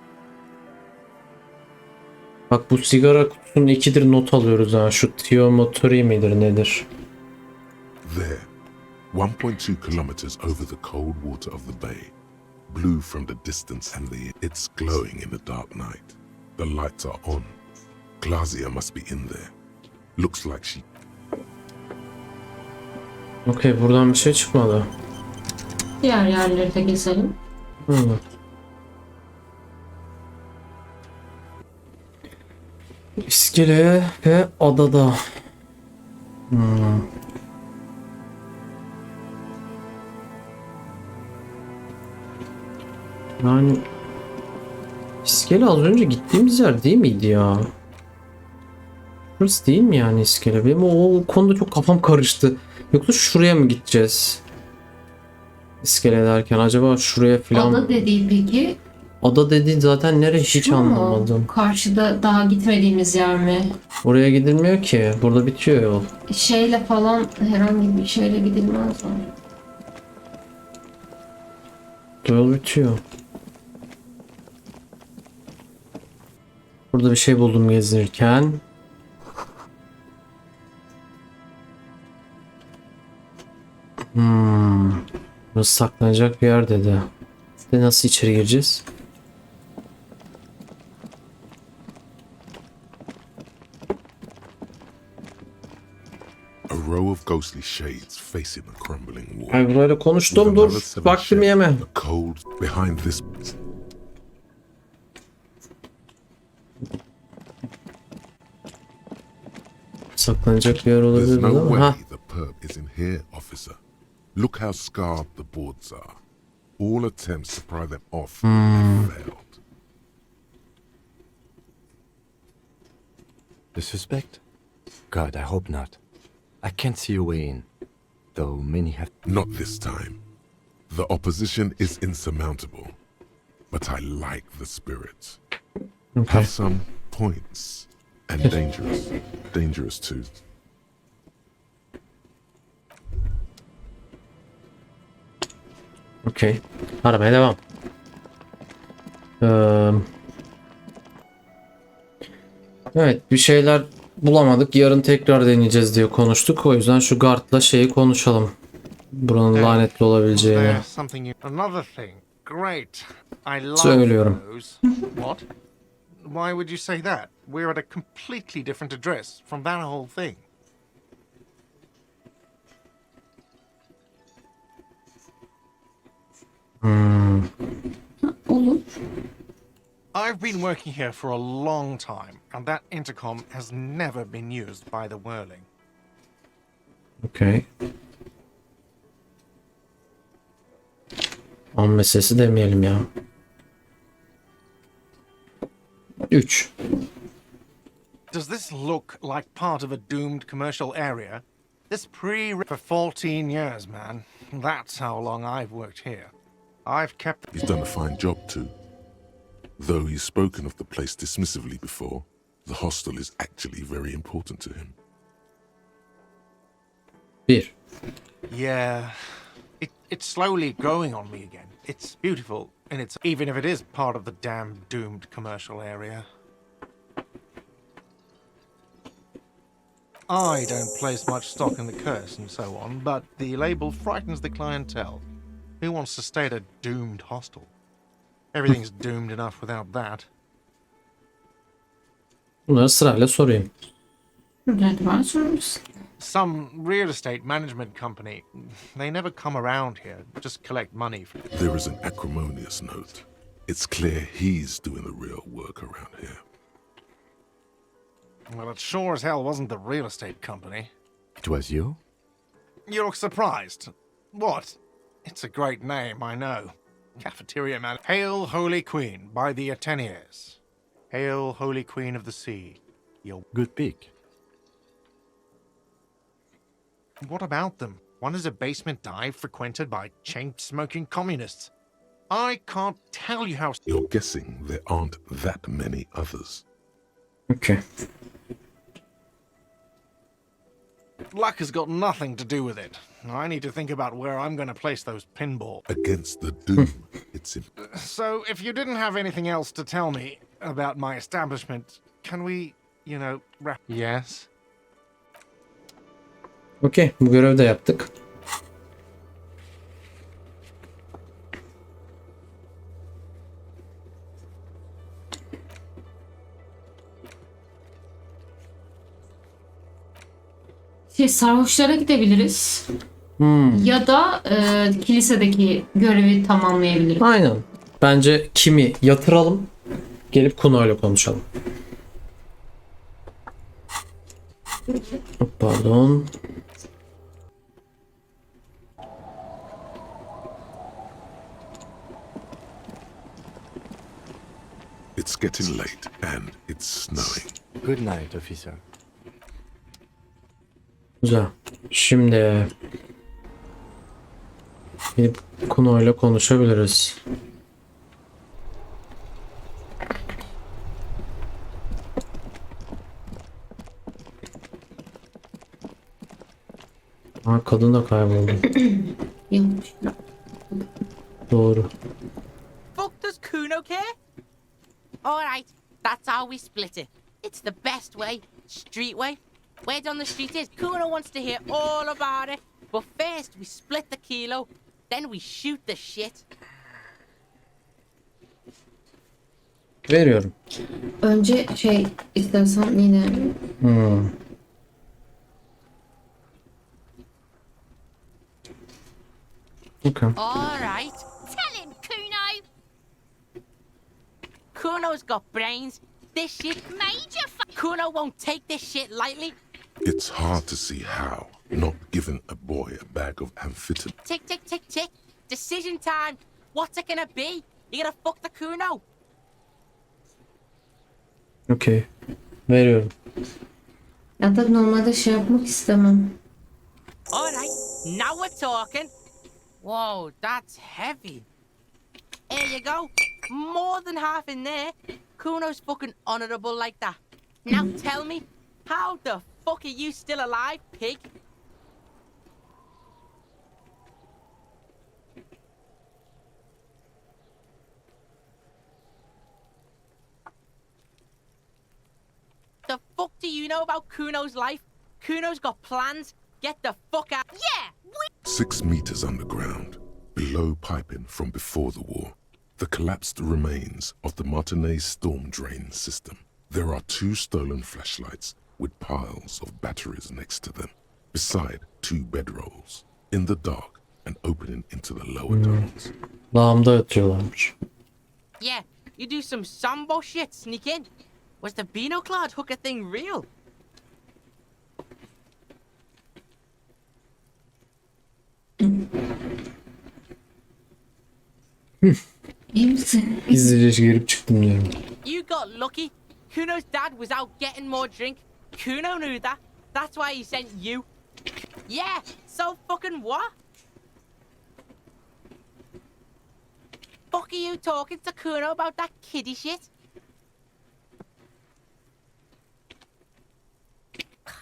Bak bu sigara kutusunun ikidir not alıyoruz ha. Şu Tiyomotori midir nedir? There, 1.2 kilometers over the cold water of the bay, blue from the distance and it's glowing in the dark night. The lights are on. Glazia must be in there. Looks like she... Okey, buradan bir şey çıkmadı. Diğer yerleri de gezelim. İskele ve adada. Yani İskele az önce gittiğimiz yer değil miydi ya? Burası değil mi yani İskele? Benim o konuda çok kafam karıştı. Yoksa şuraya mı gideceğiz? İskele derken acaba şuraya falan... Ada dediği peki? Ada dediğin zaten nereye hiç Şu mu? anlamadım. Karşıda daha gitmediğimiz yer mi? Oraya gidilmiyor ki. Burada bitiyor yol. Şeyle falan herhangi bir şeyle gidilmez mi? Yol bitiyor. Burada bir şey buldum gezinirken. Burası saklanacak bir yer dedi. İşte nasıl içeri gireceğiz? A row of ghostly shades facing the crumbling wall. Ay burayla konuştum, dur. Vaktimi yeme. The cold behind this. Saklanacak bir yer There's olabilir no ama. way Ha. the perp is in here, officer. Look how scarred the boards are. All attempts to pry them off have failed. The suspect? God, I hope not. I can't see a way in, though many have... Not this time. The opposition is insurmountable, but I like the spirit. Okay. Have some points, and dangerous. Dangerous too. Okey. Aramaya devam. Evet, bir şeyler bulamadık. Yarın tekrar deneyeceğiz diye konuştuk. O yüzden şu guardla şeyi konuşalım. Buranın lanetli olabileceğini. Another thing. Great. I love Söylüyorum. those. What? Why would you say that? We're at a completely different address from that whole thing. Olur. I've been working here for a long time, and that intercom has never been used by the whirling. Okey. An meselesi demeyelim ya. 3. Does this look like part of a doomed commercial area? This for 14 years, man. That's how long I've worked here. I've kept... He's done a fine job too. Though he's spoken of the place dismissively before, the hostel is actually very important to him. 1. Yeah. It's slowly growing on me again. It's beautiful, and it's even if it is part of the damn doomed commercial area. I don't place much stock in the curse and so on, but the label frightens the clientele. Who wants to stay at a doomed hostel? Everything's doomed enough without that. Bunları sırayla sorayım. Hadi bana soruruz. Some real estate management company. They never come around here, just collect money from. There is an acrimonious note. It's clear he's doing the real work around here. Well, it sure as hell wasn't the real estate company. It was you? You look surprised. What? It's a great name, I know. Cafeteria man. Hail, Holy Queen, by the Ateniers. Hail, Holy Queen of the Sea. Good pick. What about them? One is a basement dive frequented by chain-smoking communists. I can't tell you how... You're guessing there aren't that many others. Okay. Luck has got nothing to do with it. I need to think about where I'm going to place those pinballs. Against the doom, it's So, if you didn't have anything else to tell me about my establishment, can we, wrap... Yes? Okey. Bu görevi de yaptık. Sarhoşlara gidebiliriz. Ya da kilisedeki görevi tamamlayabiliriz. Aynen. Bence Kim'i yatıralım. Gelip Kuno'yla konuşalım. Pardon. It's getting late and it's snowing. Good night, officer. Güzel. Şimdi gidip Kuno'yla konuşabiliriz. Ha, kadın da kayboldu. Yanlış. Doğru. Fuck does Kuno care? Alright, that's how we split it. It's the best way, street way. Word on the street is Kuno wants to hear all about it, but first we split the kilo, then we shoot the shit. Veriyorum. Önce istersen yine Okay. Alright. Tell him, Kuno! Kuno's got brains. This shit major Kuno won't take this shit lightly. It's hard to see how, not giving a boy a bag of amphetamine. Tick, tick, tick, tick. Decision time. What's it gonna be? You gonna fuck the Kuno? Okay. Veriyorum. ya da normalde yapmak istemem. Alright, now we're talking. Whoa, that's heavy. Here you go. More than half in there. Kuno's fucking honorable like that. Now tell me, how the fuck are you still alive, pig? The fuck do you know about Kuno's life? Kuno's got plans. Get the fuck out. Yeah, 6 meters underground, below piping from before the war, the collapsed remains of the Martinaise'de storm drain system. There are 2 stolen flashlights with piles of batteries next to them, beside 2 bedrolls, in the dark and opening into the lower tunnels. Lağımda yatıyorlarmış. Yeah, you do some sambo shit, sneak in. Was the Beano-clad hooker thing real? İyi misin? Gizlice girip çıktım diyorum. You got lucky. Kuno's dad was out getting more drink. Kuno knew that. That's why he sent you. Yeah, so fucking what? Fuck are you talking to Kuno about that kiddie shit?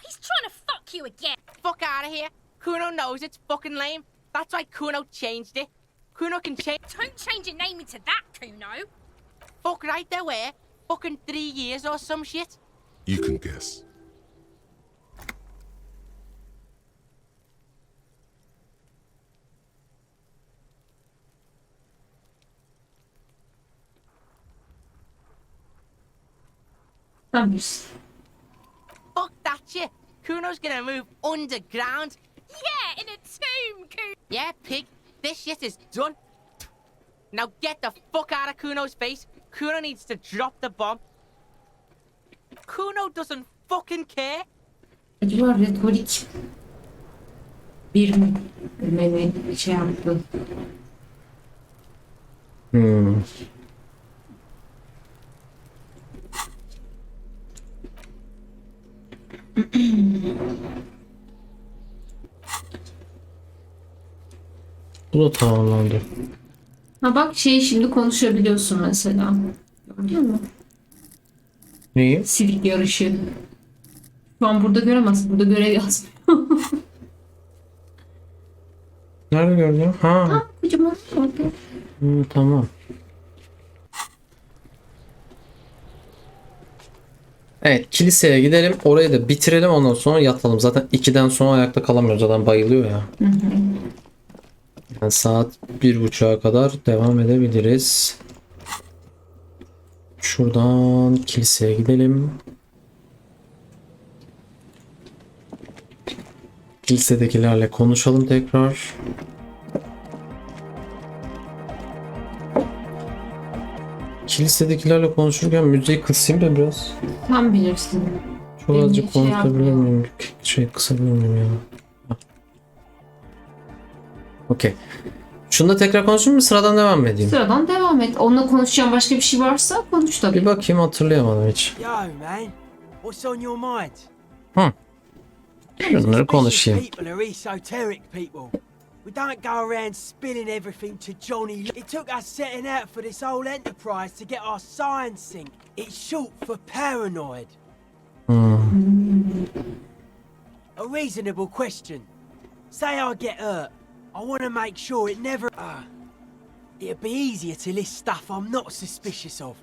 He's trying to fuck you again. Fuck out of here. Kuno knows it's fucking lame. That's why Kuno changed it. Kuno can change. Don't change your name into that, Kuno. Fuck right there were. Fucking 3 years or some shit. You can guess. Tamam. Fuck that shit. Kuno's gonna move underground. Yeah, in a tomb, Kuno. Yeah, pig. This shit is done. Now get the fuck out of Kuno's face. Kuno needs to drop the bomb. Kuno doesn't fucking care. Acaba retorik bir mi? Beni şey yaptı. Bu da tamamlandı. Ha bak şimdi konuşabiliyorsun mesela. Gördün mü? Neyi? Sivik yarışı. Şu an burada göremezsin. Burada görev yazmıyor. Nerede gördün? Ha. Tamam kocaman. Tamam. Evet, kiliseye gidelim. Orayı da bitirelim, ondan sonra yatalım. Zaten 2'den sonra ayakta kalamıyoruz. Zaten bayılıyor ya. Yani saat 1.30'a kadar devam edebiliriz. Şuradan kiliseye gidelim. Kilisedekilerle konuşalım tekrar. Kilisedekilerle konuşurken müziği kısayım da biraz. Tam bilirsin. Çok Benim azıcık şey konuşabilir yapmıyor. miyim? Kısabilir miyim ya? Okey. Şunda tekrar konuşayım mı? Sıradan devam mı edeyim? Sıradan devam et. Onunla konuşacağım başka bir şey varsa konuş tabii. Bir bakayım, hatırlayamadım hiç. Yo, man. What's on your mind? Şunları konuşayım. People are esoteric people. We don't go around spilling everything to Johnny. It took us setting out for this whole enterprise to get our science synced. It's short for paranoid. A reasonable question. Say I get hurt. I want to make sure it never... it'd be easier to list stuff I'm not suspicious of.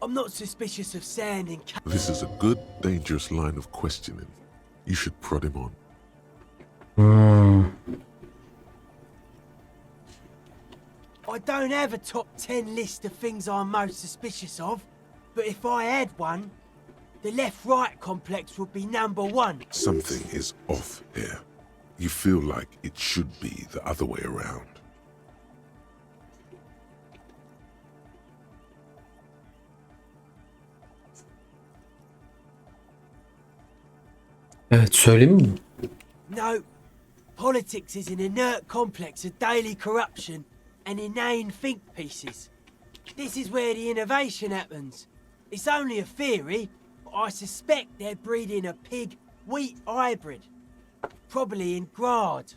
I'm not suspicious of sounding... This is a good, dangerous line of questioning. You should prod him on. I don't have a top 10 list of things I'm most suspicious of, but if I had one, the left-right complex would be number one. Something is off here. You feel like it should be the other way around. Evet, söyleyeyim mi? No, politics is an inert complex of daily corruption and inane think pieces. This is where the innovation happens. It's only a theory, but I suspect they're breeding a pig-wheat hybrid. Probably in Grad.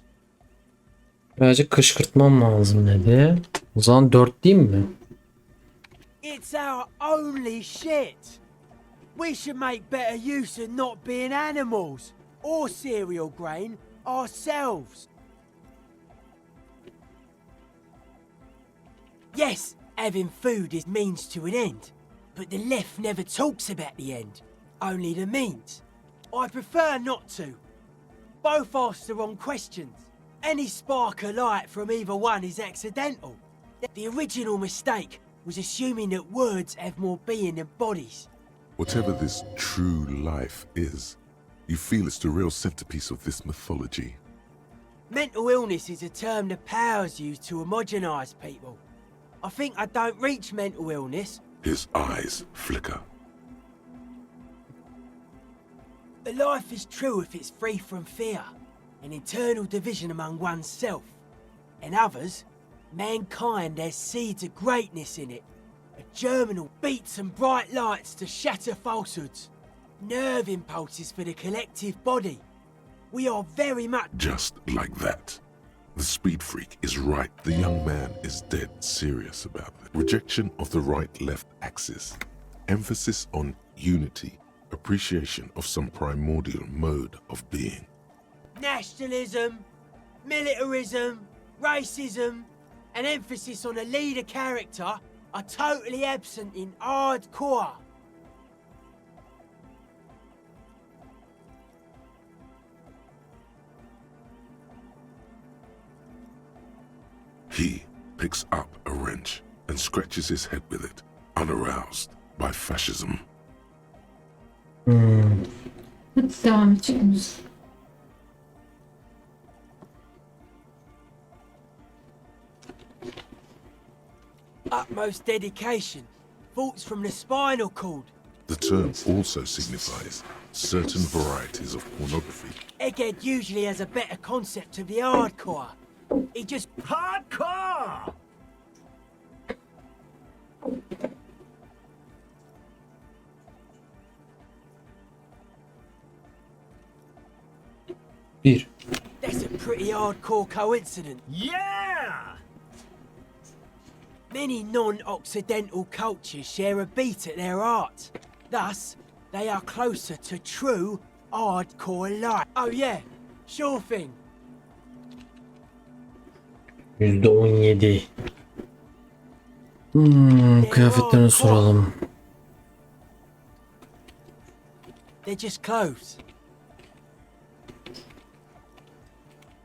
Birazcık kışkırtmam lazım dedi. O zaman 4 değil mi? It's our only shit. We should make better use of not being animals or cereal grain ourselves. Yes, having food is means to an end, but the left never talks about the end, only the means. I prefer not to. Both ask the wrong questions. Any spark of light from either one is accidental. The original mistake was assuming that words have more being than bodies. Whatever this true life is, you feel it's the real centerpiece of this mythology. Mental illness is a term the powers use to homogenize people. I think I don't reach mental illness. His eyes flicker. A life is true if it's free from fear, an internal division among oneself. In others, mankind has seeds of greatness in it. A germinal beats and bright lights to shatter falsehoods. Nerve impulses for the collective body. We are very much... Just like that. The speed freak is right. The young man is dead serious about it. Rejection of the right-left axis. Emphasis on unity. Appreciation of some primordial mode of being. Nationalism, militarism, racism, and emphasis on a leader character are totally absent in hardcore. He picks up a wrench and scratches his head with it, unaroused by fascism. Hadi devam ediyoruz. Utmost dedication. Thoughts from the spinal cord. The term also signifies certain varieties of pornography. Egghead usually has a better concept of the hardcore. He just... Hardcore! Bir. That's a pretty hardcore coincidence. Yeah! Many non-Occidental cultures share a beat at their art. Thus, they are closer to true hardcore life. Oh yeah, sure thing. %17. Kıyafetlerini soralım. They're just clothes.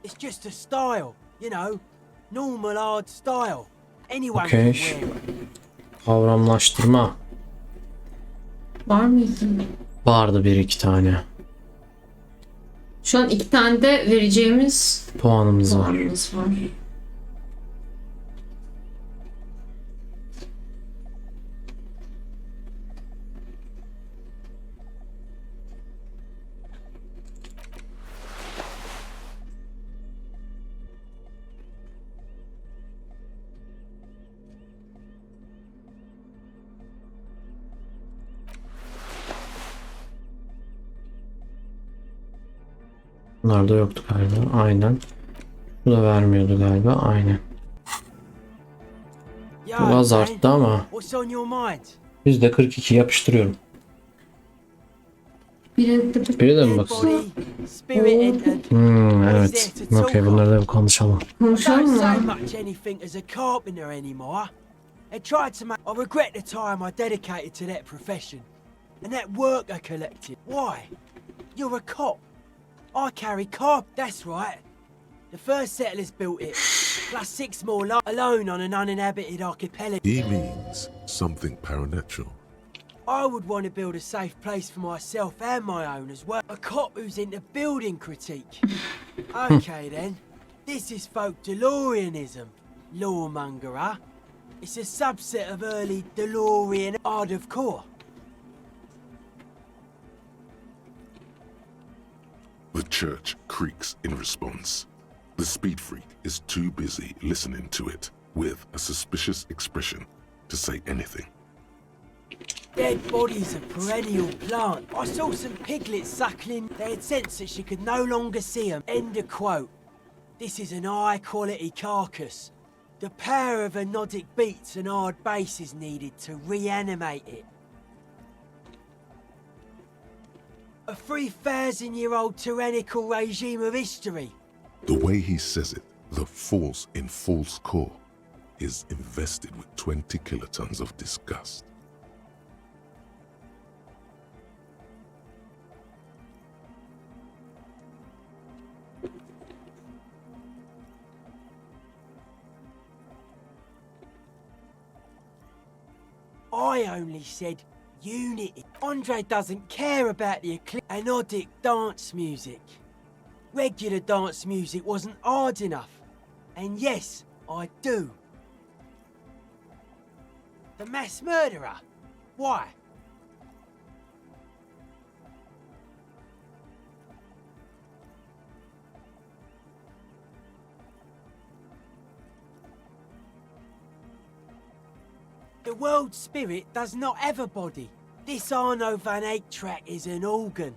It's just a style, you know, normal hard style. Anyone can Okay. wear it. Kavramlaştırma. Var mıydı? Vardı bir iki tane. Şu an 2 tane de vereceğimiz Puanımız var. puanımız var. Bunlar da yoktu galiba. Aynen. Bu da vermiyordu galiba. Aynen. Yo, Biraz man, arttı ama what's on your mind? %42 yapıştırıyorum. Biri Biri de mi Dead baksın? body, spirit entered. Evet. Okey, bunları da bir konuşalım. konuşalım Don't say mı? much anything as a carpenter anymore. I tried to make... I regret the time I dedicated to that profession. And that work I collected. Why? You're a cop. I carry that's right. The first settlers built it. Plus 6 more alone on an uninhabited archipelago. He means something paranatural. I would want to build a safe place for myself and my own as well. A cop who's into building critique. Okay then. This is folk DeLoreanism. Lawmonger. It's a subset of early DeLorean art of core. The church creaks in response. The speed freak is too busy listening to it with a suspicious expression to say anything. Dead body's a perennial plant. I saw some piglets suckling. They had sensed that she could no longer see them. End of quote. This is an high-quality carcass. The power of anodic beats and hard bass is needed to reanimate it. A 3,000-year-old tyrannical regime of history. The way he says it, the force in false core, is invested with 20 kilotons of disgust. I only said unity. Andre doesn't care about the anodic dance music. Regular dance music wasn't hard enough. And yes, I do. The mass murderer? Why? The world spirit does not have a body. This Arno van Eyck track is an organ.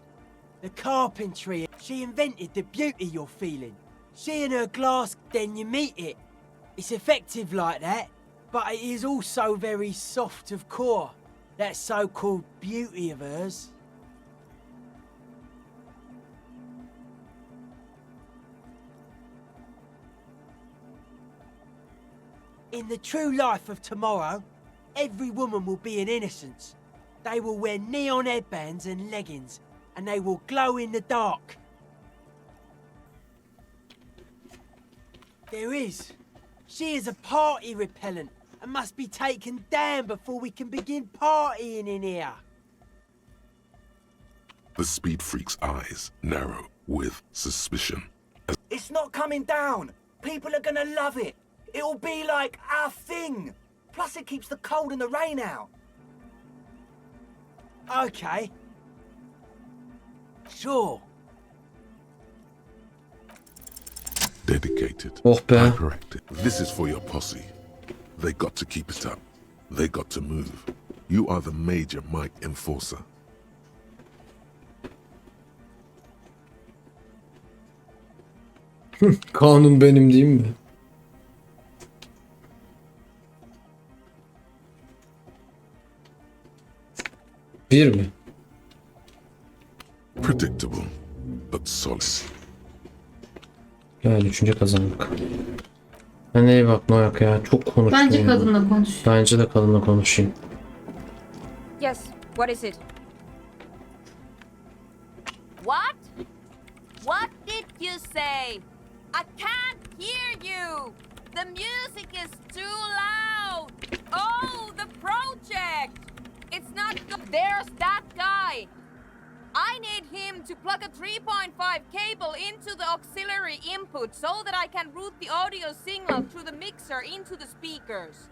The carpentry, she invented the beauty you're feeling. She and her glass, then you meet it. It's effective like that, but it is also very soft of core. That so-called beauty of hers. In the true life of tomorrow, every woman will be an innocence. They will wear neon headbands and leggings, and they will glow in the dark. There is. She is a party repellent and must be taken down before we can begin partying in here. The speed freak's eyes narrow with suspicion. It's not coming down. People are gonna love it. It'll be like our thing. Plus it keeps the cold and the rain out. Okay. Sure. Dedicated, Oh be. hyperactive. This is for your posse. They got to keep it up. They got to move. You are the major mic enforcer. Kanun benim değil mi? Bir mi? Predictable, but solid. Yani üçüncü kazandık. Neye bak Noyak ya, çok konuştum. Bence kadınla konuş. Bence de kadınla konuşayım. Yes, what is it? What? What did you say? I can't hear you. The music is too loud. Oh, the project. It's not good. There's that guy. I need him to plug a 3.5 cable into the auxiliary input so that I can route the audio signal through the mixer into the speakers.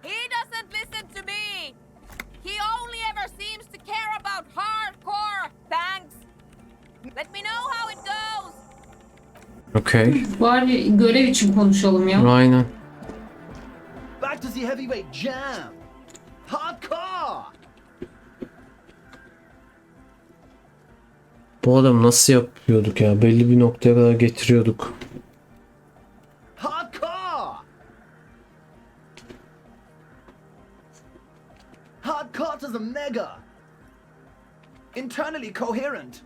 He doesn't listen to me. He only ever seems to care about hardcore. Thanks. Let me know how it goes. Okay. Bari görev için konuşalım ya. Aynen. Back to the heavyweight jam. Hardcore. Bu adam nasıl yapıyorduk ya? Belli bir noktaya kadar getiriyorduk. Hardcore. Hardcore to the mega. Internally coherent.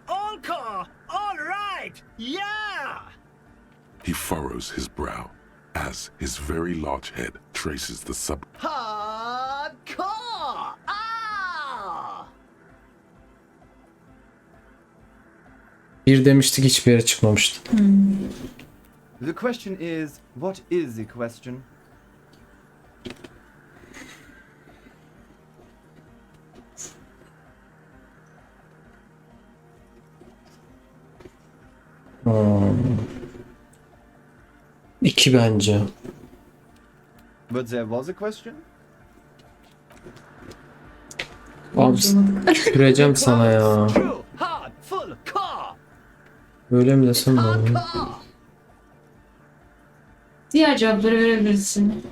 Encore. All right. Yeah. He furrows his brow as his very large head traces the sub. Hardcore. Bir demiştik, hiçbir yere çıkmamıştı. The question is, what is the question? İki bence. But there was a question? Abi süreceğim sana ya. Hard. Full. Car. Böyle mi desem ne olur? Diğer cevapları verebilirsin.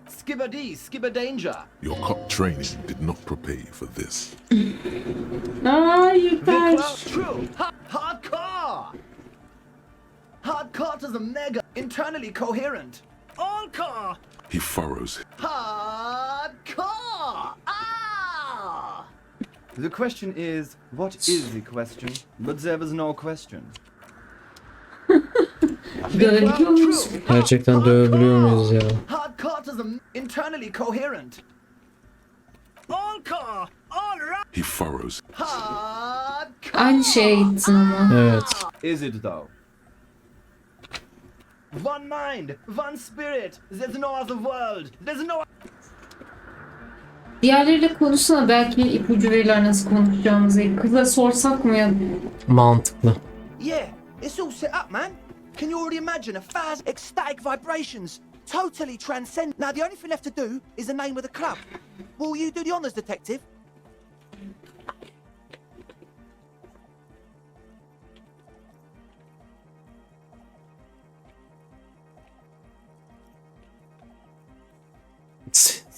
Skibberdy. Skibber danger. Your cop training did not prepare you for this. Yeter. True. Hardcore. Hardcore to the mega. Internally coherent. Encore. He furrows. Hardcore. The question is, what is the question? But there was no question. Dövebiliyor muyuz? Gerçekten dövebiliyor muyuz ya? Hardcore to the internally coherent. Encore. All right. He furrows. Hardcore. Aynı şeye gittin ama. Evet. Is it though? One mind, one spirit. There's no other world. There's no. Diğerleriyle konuşsana, belki ipucu verirler nasıl konuşacağımızı. Kıza sorsak mı ya? Mantıklı. Yeah, it's all set up, man. Can you already imagine 1,000 ecstatic vibrations? Totally transcend. Now the only thing left to do is the name of the club. Will you do the honors, detective?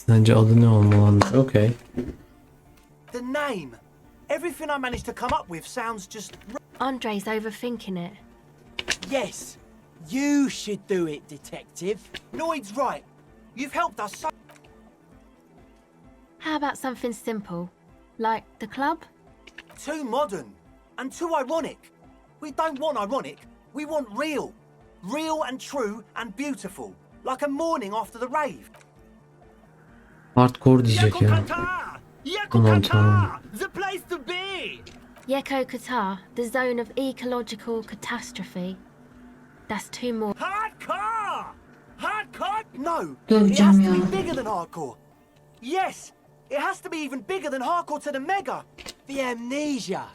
Sence adı ne olmalıdır? Okay. The name. Everything I managed to come up with sounds just. Andre's overthinking it. Yes, you should do it, detective. Lloyd's right. You've helped us so. How about something simple? Like the club? Too modern and too ironic. We don't want ironic. We want real. Real and true and beautiful. Like a morning after the rave. Hardcore diyecek ya. Aman tanrım. The place to be. Yeko Qatar, the zone of ecological catastrophe. That's two more. Hardcore. Hardcore? No. It Döveceğim has ya. to be bigger than hardcore. Yes, it has to be even bigger than hardcore to the mega. The amnesia.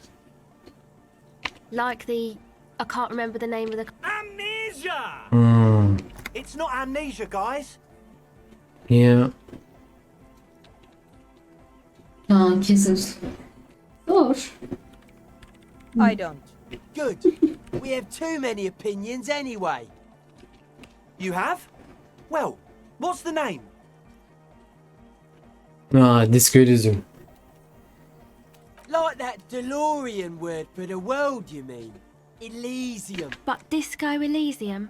Like the... I can't remember the name of the... Amnesia! It's not amnesia, guys. Yeah. Ha kesin. Doğru. I don't. Good. We have too many opinions anyway. You have? Well, what's the name? Disco Elysium. Like that DeLorean word for the world, you mean? Elysium. But Disco Elysium?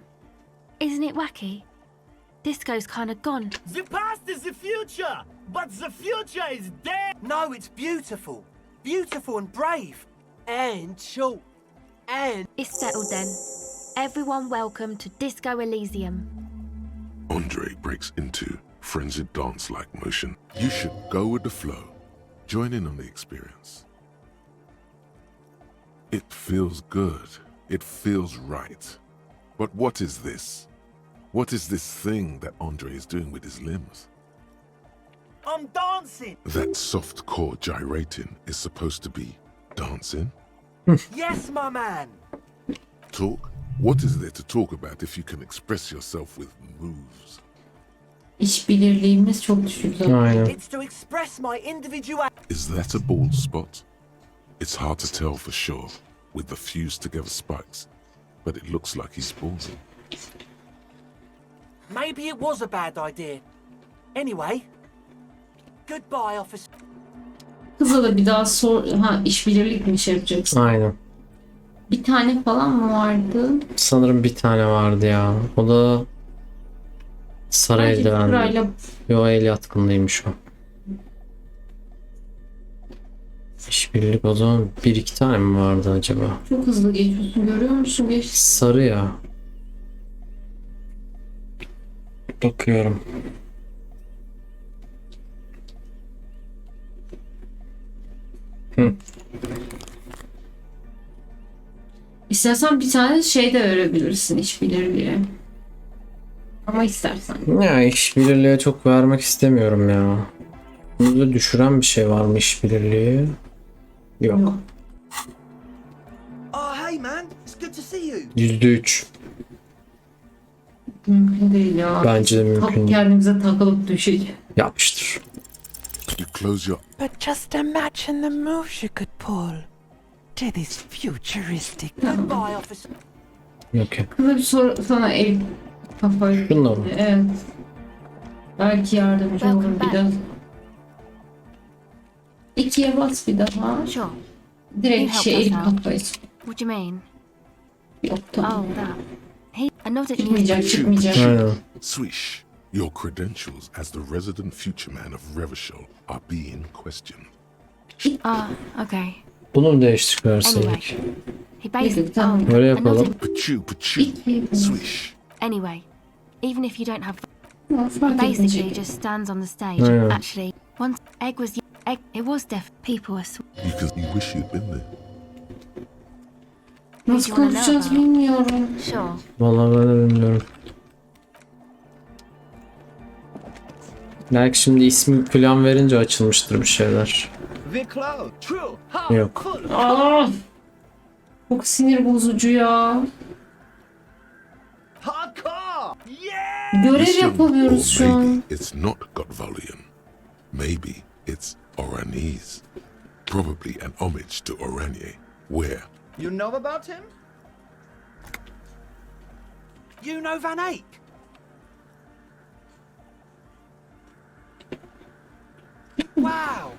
Isn't it wacky? Disco's kind of gone. The past is the future, but the future is dead. No, it's beautiful. Beautiful and brave. And short. And... It's settled then. Everyone welcome to Disco Elysium. Andre breaks into frenzied dance-like motion. You should go with the flow. Join in on the experience. It feels good. It feels right. But what is this? What is this thing that Andre is doing with his limbs? I'm dancing. That soft core gyrating is supposed to be dancing? Yes, my man. Talk? What is there to talk about if you can express yourself with moves? İşbirliğimiz çok düşük zaten. Aynen. It's to express my individuality. Is that a bald spot? It's hard to tell for sure with the fused together spikes, but it looks like he's balding. Maybe it was a bad idea. Anyway, goodbye, officer. Kıza da bir daha sor. Ha işbirlik mi şey yapacaksın? Aynen. Bir tane falan mı vardı? Sanırım bir tane vardı ya. O da sarı Belki eldivenli. sırayla Yo, el yatkınlıymış o. İşbirlik o zaman 1-2 tane mi vardı acaba? çok hızlı geçiyorsun. Görüyor musun? Geç. Sarı ya. Bakıyorum. İstersen bir tane şey de verebilirsin işbirliğe. Ama istersen. Ya işbirliğe çok vermek istemiyorum ya. Burada düşüren bir şey var mı işbirliği? Yok. Oh, hey man, it's good to see you. %3. Mümkün değil ya. Bence de mümkün değil. Kendimize takılıp düşecek. Yapmıştır. You close your... But just imagine the moves you could pull to this futuristic. Goodbye, officer. Okey. Kıza bir soru sana el kafayı. Şunla mı? Evet. Belki yardımcı olur bir daha. 2'ye bas bir daha. Sure. Direkt şey el kafayı. What do you mean? Yok tamam. Oh, that. I know that Çıkmayacak çıkmayacak. Aynen. Swish. Your credentials as the resident future man of Revachol are being questioned. Okay. Bunu mu değiştirerseydik? He basically... Tamam. Öyle I know yapalım. Pachu, pachu. Swish. Anyway, even if you don't have... Fark Basically etmeyecek. just stands on the stage. Yeah. Actually, once Egg was... Egg, it was deaf. People were... You wish you'd been there. Nasıl konuşacağız bilmiyorum. Sure. Vallahi ben de bilmiyorum. Belki şimdi ismi falan verince açılmıştır bir şeyler. Yok. Aa! Çok sinir bozucu ya. Görev Listen, yapamıyoruz or şu an. maybe it's not Gotvalian. Maybe it's Oranese. Probably an homage to Oranje. Where? You know about him? You know Van Eyck? Wow.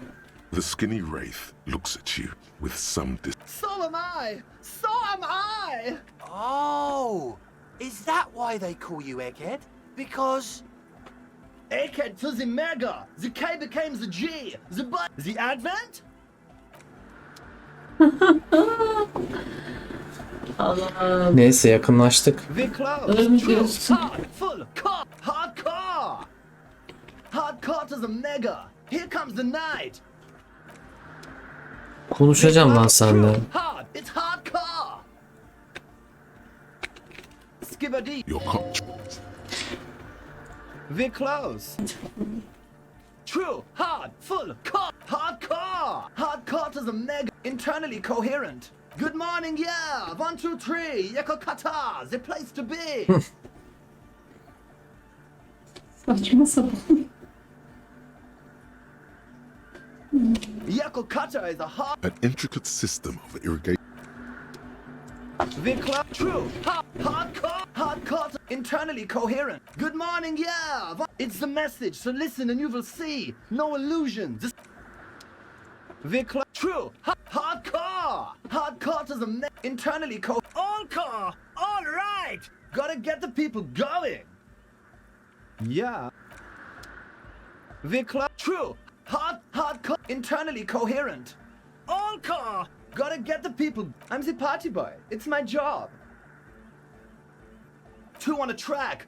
The skinny wraith looks at you with some So am I! So am I! Oh, is that why they call you Egghead? Because... Egghead to the mega! The K became the G! The Advent? Allah'ım. Neyse yakınlaştık. The close! Ölmüyorsun. Hard, full, car, hardcore! Hardcore to the mega! Here comes the night! Konuşacağım lan seninle. Hard, it's hardcore! Skibberdy! your We're close. True, hard, full, hardcore. Hardcore is a mega internally coherent. Good morning, yeah. 1, 2, 3. Yakokata, the place to be. Saçma sapan. Yakokata is a hard. An intricate system of irrigation. True, hardcore, internally coherent. Good morning, yeah. It's the message, so listen and you will see. No illusions. True, hardcore is a internally all core, all right. Gotta get the people going. Yeah. True, hardcore, internally coherent. All core. Gotta get the people. I'm the party boy. It's my job. 2 on a track.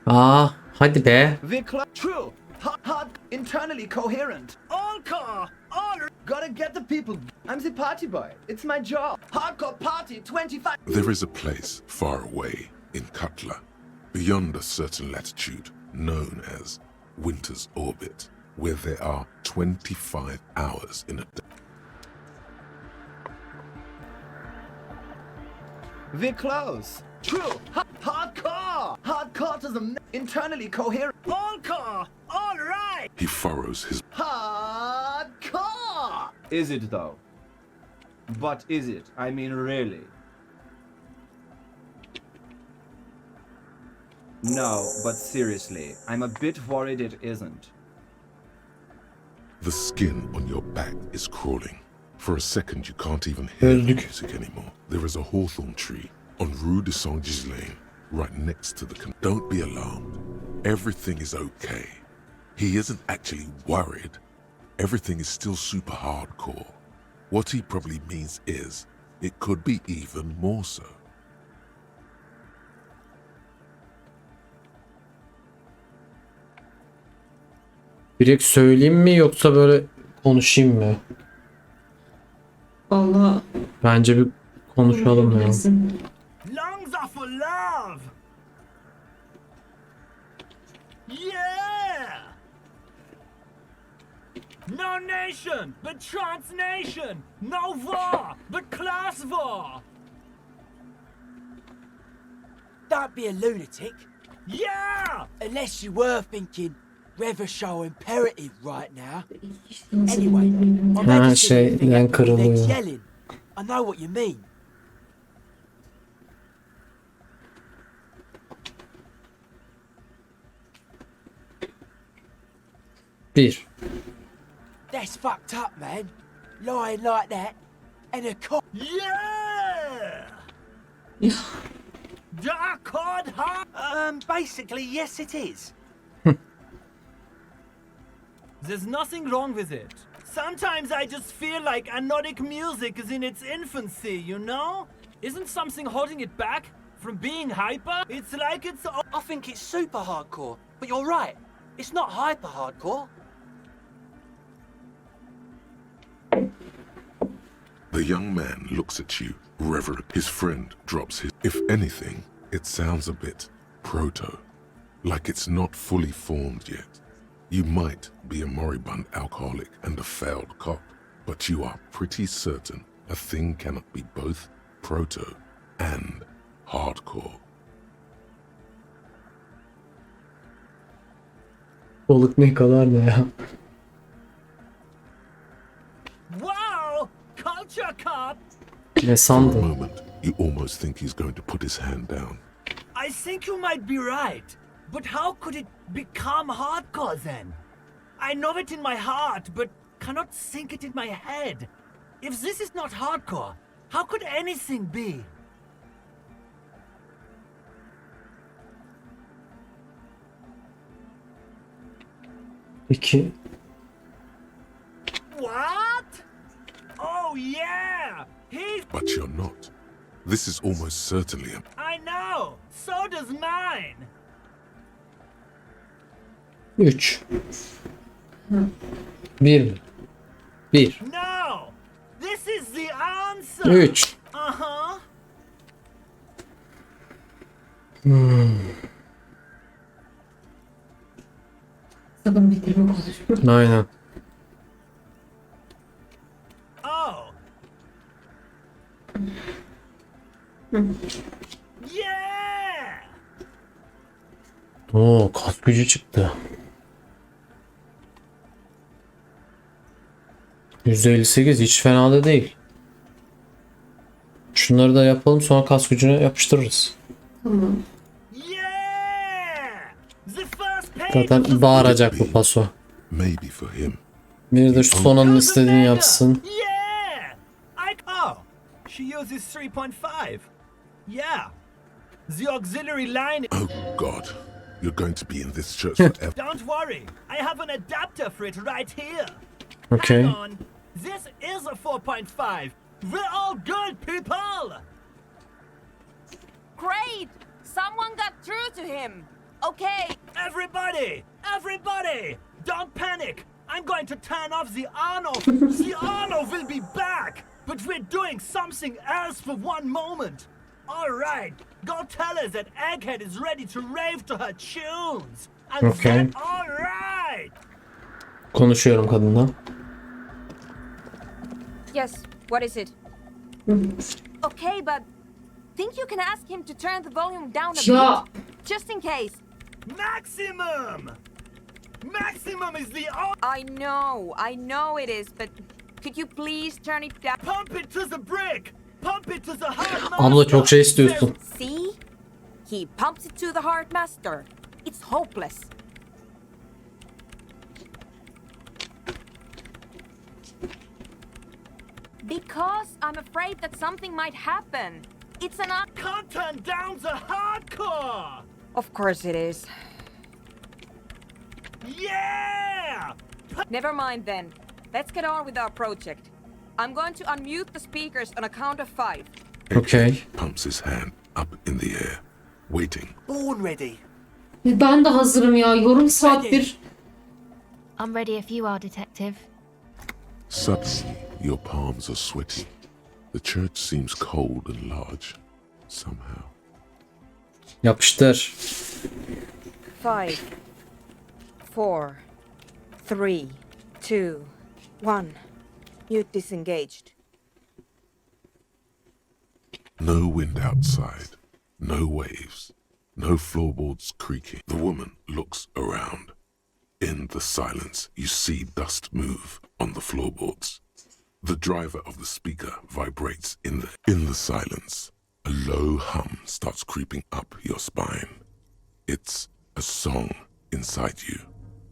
Hadi be. True. Hard, internally coherent. All core. All. Gotta get the people. I'm the party boy. It's my job. Hardcore party 25. There is a place far away in Cutler, beyond a certain latitude, known as Winter's Orbit, where there are 25 hours in a day. We're close. True. Hardcore. Hardcore is a internally coherent. All core. All right. He furrows his. Hardcore. Is it though? But is it? I mean, really? No, but seriously, I'm a bit worried it isn't. The skin on your back is crawling. For a second, you can't even hear the music anymore. There is a hawthorn tree on Rue de Saint-Ghislain, right next to the. Don't be alarmed. Everything is okay. He isn't actually worried. Everything is still super hardcore. What he probably means is, it could be even more so. Direkt söyleyeyim mi yoksa böyle konuşayım mı? Vallahi. Bence bir konuşalım ya. Lungs are for love. Yeah. No nation, but transnation. No war, but class war. Don't be a lunatic. Yeah. Unless you were thinking Weather show imperative right now. Anyway, I'm şeyden kırılıyor. yelling. I know what you mean. Bir. That's fucked up, man. Lying like that, and a cop. Yeah. Dark hard heart. Basically, yes, it is. There's nothing wrong with it. Sometimes I just feel like anodic music is in its infancy, you know? Isn't something holding it back from being hyper? It's like it's... I think it's super hardcore, but you're right. It's not hyper hardcore. The young man looks at you, reverent. His friend drops his... If anything, it sounds a bit proto. Like it's not fully formed yet. You might be a moribund alcoholic and a failed cop, but you are pretty certain a thing cannot be both proto and hardcore. Balık ne kadar ne ya? Wow! Culture cop! Ne For a sandın? moment, you almost think he's going to put his hand down. I think you might be right. But how could it become hardcore then? I know it in my heart, but cannot sink it in my head. If this is not hardcore, how could anything be? İki. What? Oh yeah! But you're not. This is almost certainly a... I know! So does mine! 3. 1 mi? 1. No! This is the answer! 3. Uh-huh. Kadın bitirme konuşuyor. Aynen. Oh. Yeah! Oo, kas gücü çıktı. %58 hiç fena da değil. Şunları da yapalım, sonra kas gücüne yapıştırırız. Tamam. Yeah! The first page Zaten bağıracak bu paso. Maybe for him. Bir de şu Sona'nın istediğini yapsın. Yeah! Oh, she uses 3.5. Yeah. The auxiliary line. Oh God, you're going to be in this church forever. Don't worry. I have an adapter for it right here. Okay. Hang on. This is a 4.5. We're all good people. Great! Someone got through to him. Okay. Everybody, don't panic. I'm going to turn off the Arno. The Arno will be back, but we're doing something else for one moment. All right, go tell her that Egghead is ready to rave to her tunes. And Okay. then, all right. Konuşuyorum kadınla. Yes, what is it? Okay, but think you can ask him to turn the volume down a Ya. bit? Just in case. Maximum is the I know it is, but could you please turn it down? pump it to the brick. Pump it to the hard Abla çok şey istiyorsun. See? He pumps it to the heart master. It's hopeless. Because I'm afraid that something might happen. It's an... Can't turn down the hardcore. Of course it is. Yeah! Never mind then. Let's get on with our project. I'm going to unmute the speakers on a count of 5. Okay. Pumps his hand up in the air, waiting. Born ready. Ben de hazırım ya. Yorum saattir. I'm ready if you are, detective. Suddenly, your palms are sweaty. The church seems cold and large, somehow. Yapıştır. 5, 4, 3, 2, 1. Mute disengaged. No wind outside, no waves, no floorboards creaking. The woman looks around. In the silence, you see dust move on the floorboards. The driver of the speaker vibrates in the silence. A low hum starts creeping up your spine. It's a song inside you.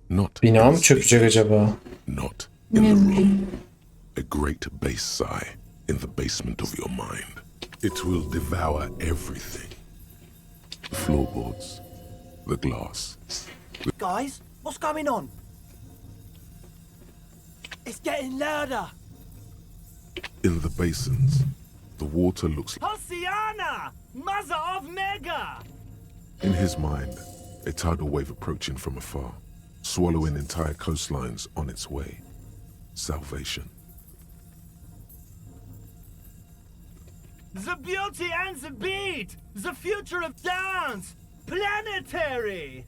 Not Bina in mı the çökecek acaba? Not in the room. A great bass sigh in the basement of your mind. It will devour everything. The floorboards, the glass. Guys, what's going on? It's getting louder. In the basins, the water looks... Hosiana! Mother of Mega! In his mind, a tidal wave approaching from afar, swallowing entire coastlines on its way. Salvation. The beauty and the beat! The future of dance! Planetary!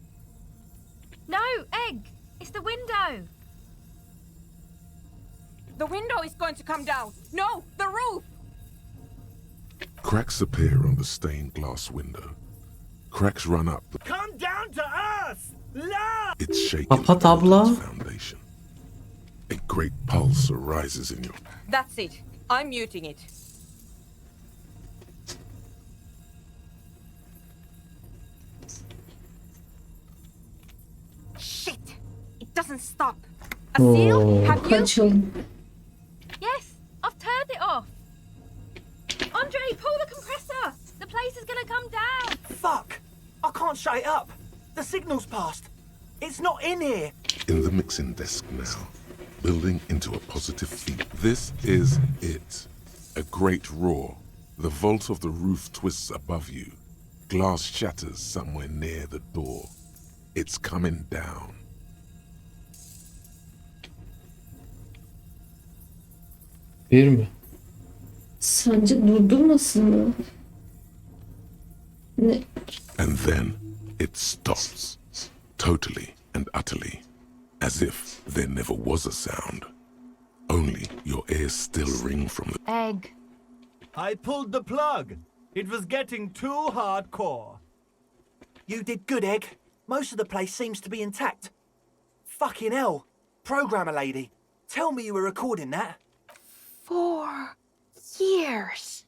No, Egg! It's the window! The window is going to come down. No, the roof! Cracks appear on the stained glass window. Cracks run up. Come down to us! Love! It's shaking Kapat the abla. building's foundation. A great pulse arises in your... That's it. I'm muting it. Shit! It doesn't stop. Asil, have you... Kaçıl. Yes, I've turned it off! Andre, pull the compressor! The place is gonna come down! Fuck! I can't shut it up. The signal's passed. It's not in here. In the mixing desk now, building into a positive feed. This is it. A great roar. The vault of the roof twists above you. Glass shatters somewhere near the door. It's coming down. Bir mi? Sence durdurmasın mı? Ne? And then it stops. Totally and utterly. as if there never was a sound. Only your ears still ring from the Egg. I pulled the plug. It was getting too hardcore. You did good, Egg. Most of the place seems to be intact. Fucking hell. Programmer lady, tell me you were recording that. 4 years.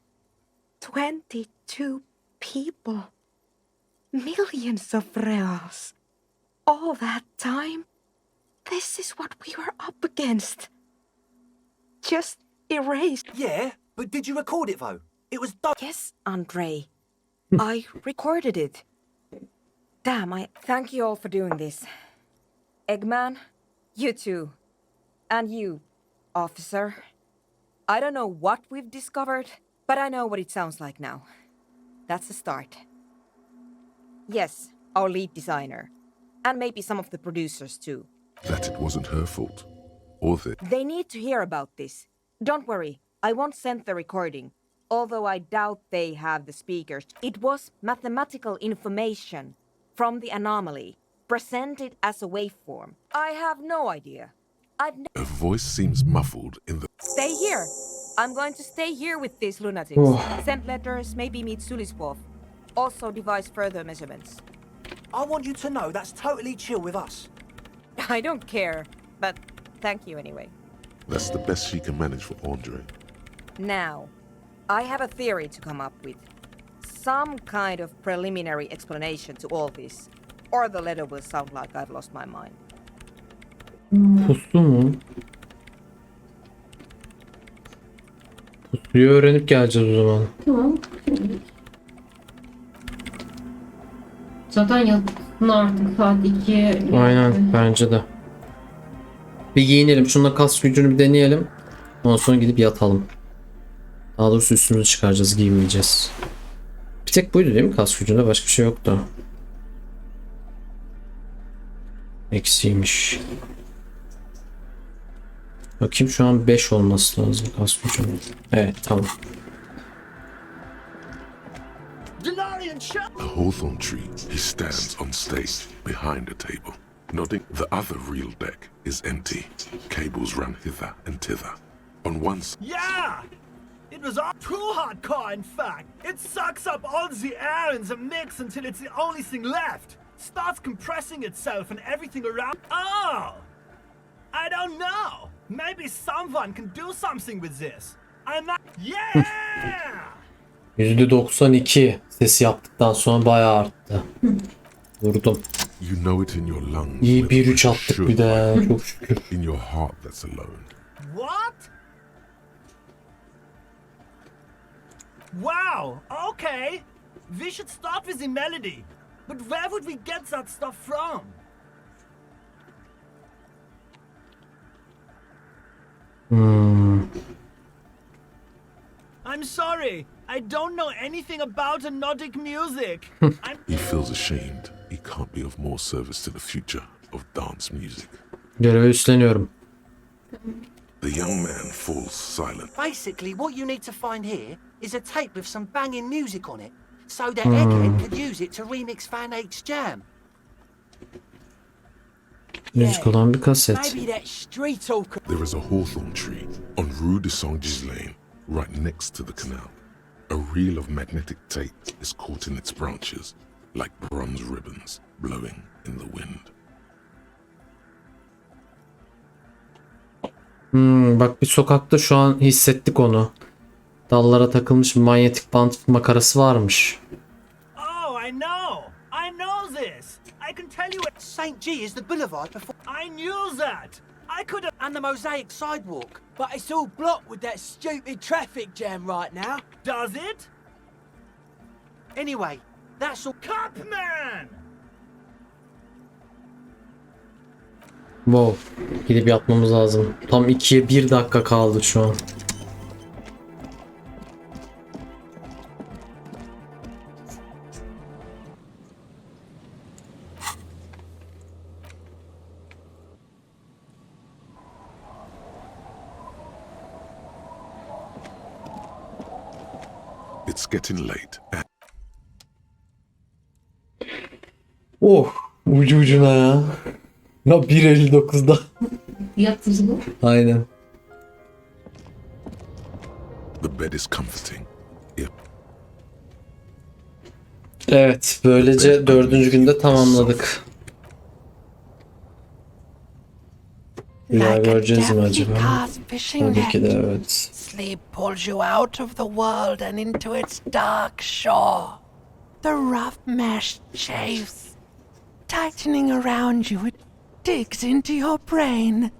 22 people. Millions of reals. All that time? This is what we were up against. Just erased. Yeah, but did you record it though? It was Yes, Andre. I recorded it. Damn, I thank you all for doing this. Eggman, you too. And you, officer. I don't know what we've discovered, but I know what it sounds like now. That's a start. Yes, our lead designer. And maybe some of the producers too. that it wasn't her fault. Or that They need to hear about this. Don't worry, I won't send the recording. Although I doubt they have the speakers. It was mathematical information from the anomaly, presented as a waveform. I have no idea. her voice seems muffled in the Stay here. I'm going to stay here with these lunatics. Send letters, maybe meet Suliswolf. Also devise further measurements. I want you to know that's totally chill with us. I don't care, but thank you anyway. That's the best she can manage for Andre. Now, I have a theory to come up with. Some kind of preliminary explanation to all this. Or the letter will sound like I've lost my mind. Pusu mu? Pusuyu öğrenip geleceğiz o zaman. Tamam. Zaten yatsın artık saat 2. Aynen bence de. Bir giyinelim. Şununla kas gücünü bir deneyelim. Ondan sonra gidip yatalım. Daha doğrusu üstümüzü çıkaracağız, giymeyeceğiz. Bir tek buydu değil mi kas gücünde? Başka bir şey yoktu. Eksiymiş. Bakayım, şu an 5 olması lazım kas gücünün. Evet, tamam. A hawthorn tree, he stands on stage behind a table, nodding. The other real deck is empty. Cables run hither and thither. On one side, Yeah! It was all too hardcore, in fact. It sucks up all the air in the mix until it's the only thing left. Starts compressing itself and everything around. Oh! I don't know. Maybe someone can do something with this. I'm not. Yeah! %92 ses yaptıktan sonra bayağı arttı. Vurdum. you know it in your lungs. İyi whether 1-3 you attık should, bir de. but Çok şükür. in your heart that's alone. What? Wow, okay. We should start with the melody. But where would we get that stuff from? I'm sorry. I don't know anything about Nordic music. He feels ashamed. He can't be of more service to the future of dance music. Göreve üstleniyorum. The young man falls silent. Basically, what you need to find here is a tape with some banging music on it, so that Egghead could use it to remix Fan 8's jam. Müzik olan bir kaset. Maybe that street talker. There is a hawthorn tree on Rue de Saint-Ghislain, right next to the canal. A reel of magnetic tape is caught in its branches, like bronze ribbons blowing in the wind. Bak bir sokakta şu an hissettik onu. Dallara takılmış bir manyetik bant makarası varmış. Oh, I know this. I can tell you. St. G is the boulevard before. I knew that. I could have. And the mosaic sidewalk. But it's all blocked with that stupid traffic jam right now. Does it? Anyway, that's all. Cupman! Wow. Gidip yatmamız lazım. Tam 2'ye 1 dakika kaldı şu an. It's getting late. Oh, ucu ucuna ya. Ya 1.59'da. Yatırılı. Aynen. The bed is comforting. Yep. Evet, böylece 4. günde tamamladık. Rüya göreceğiz mi acaba? Tabii ki de evet. Sleep pulls you out of the world and into its dark shore. The rough mesh chafes, tightening around you. It digs into your brain.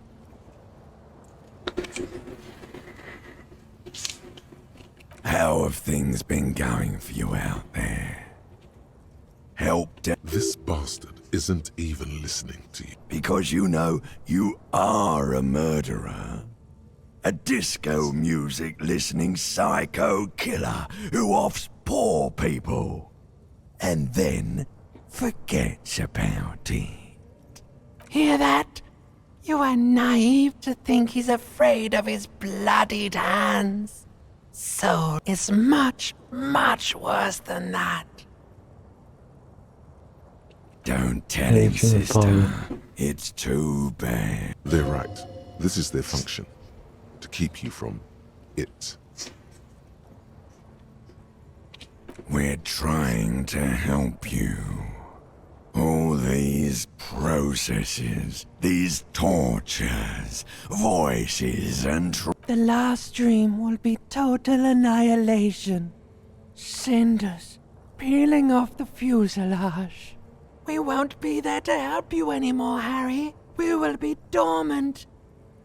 How have things been going for you out there? This bastard isn't even listening to you. Because you know you are a murderer. A disco music listening psycho killer who offs poor people. And then forgets about it. Hear that? You are naive to think he's afraid of his bloodied hands. Soul is much, much worse than that. Don't tell him, sister. It's too bad. They're right. This is their function. To keep you from it. We're trying to help you. All these processes, these tortures, voices and The last dream will be total annihilation. Cinders peeling off the fuselage. We won't be there to help you anymore, Harry. We will be dormant.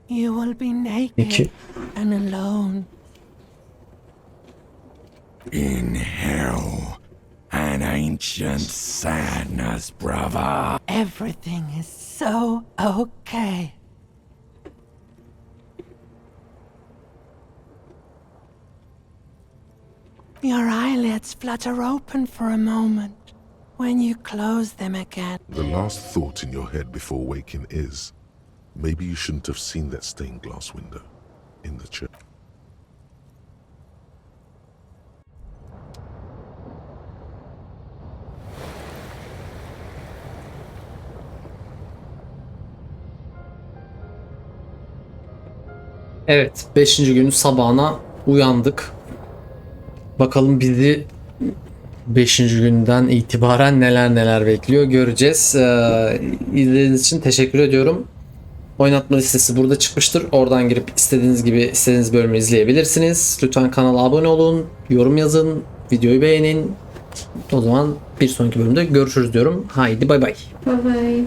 You will be naked and alone. in hell. An ancient sadness, brother. Everything is so okay. Your eyelids flutter open for a moment. When you close them again, The last thought in your head before waking is, maybe you shouldn't have seen that stained glass window in the church. Evet, 5. günün sabahına uyandık. Bakalım bizi 5. günden itibaren neler bekliyor göreceğiz. İzlediğiniz için teşekkür ediyorum. Oynatma listesi burada çıkmıştır. Oradan girip istediğiniz gibi istediğiniz bölümü izleyebilirsiniz. Lütfen kanala abone olun, yorum yazın, videoyu beğenin. O zaman bir sonraki bölümde görüşürüz diyorum. Haydi bay bay. Bye bye.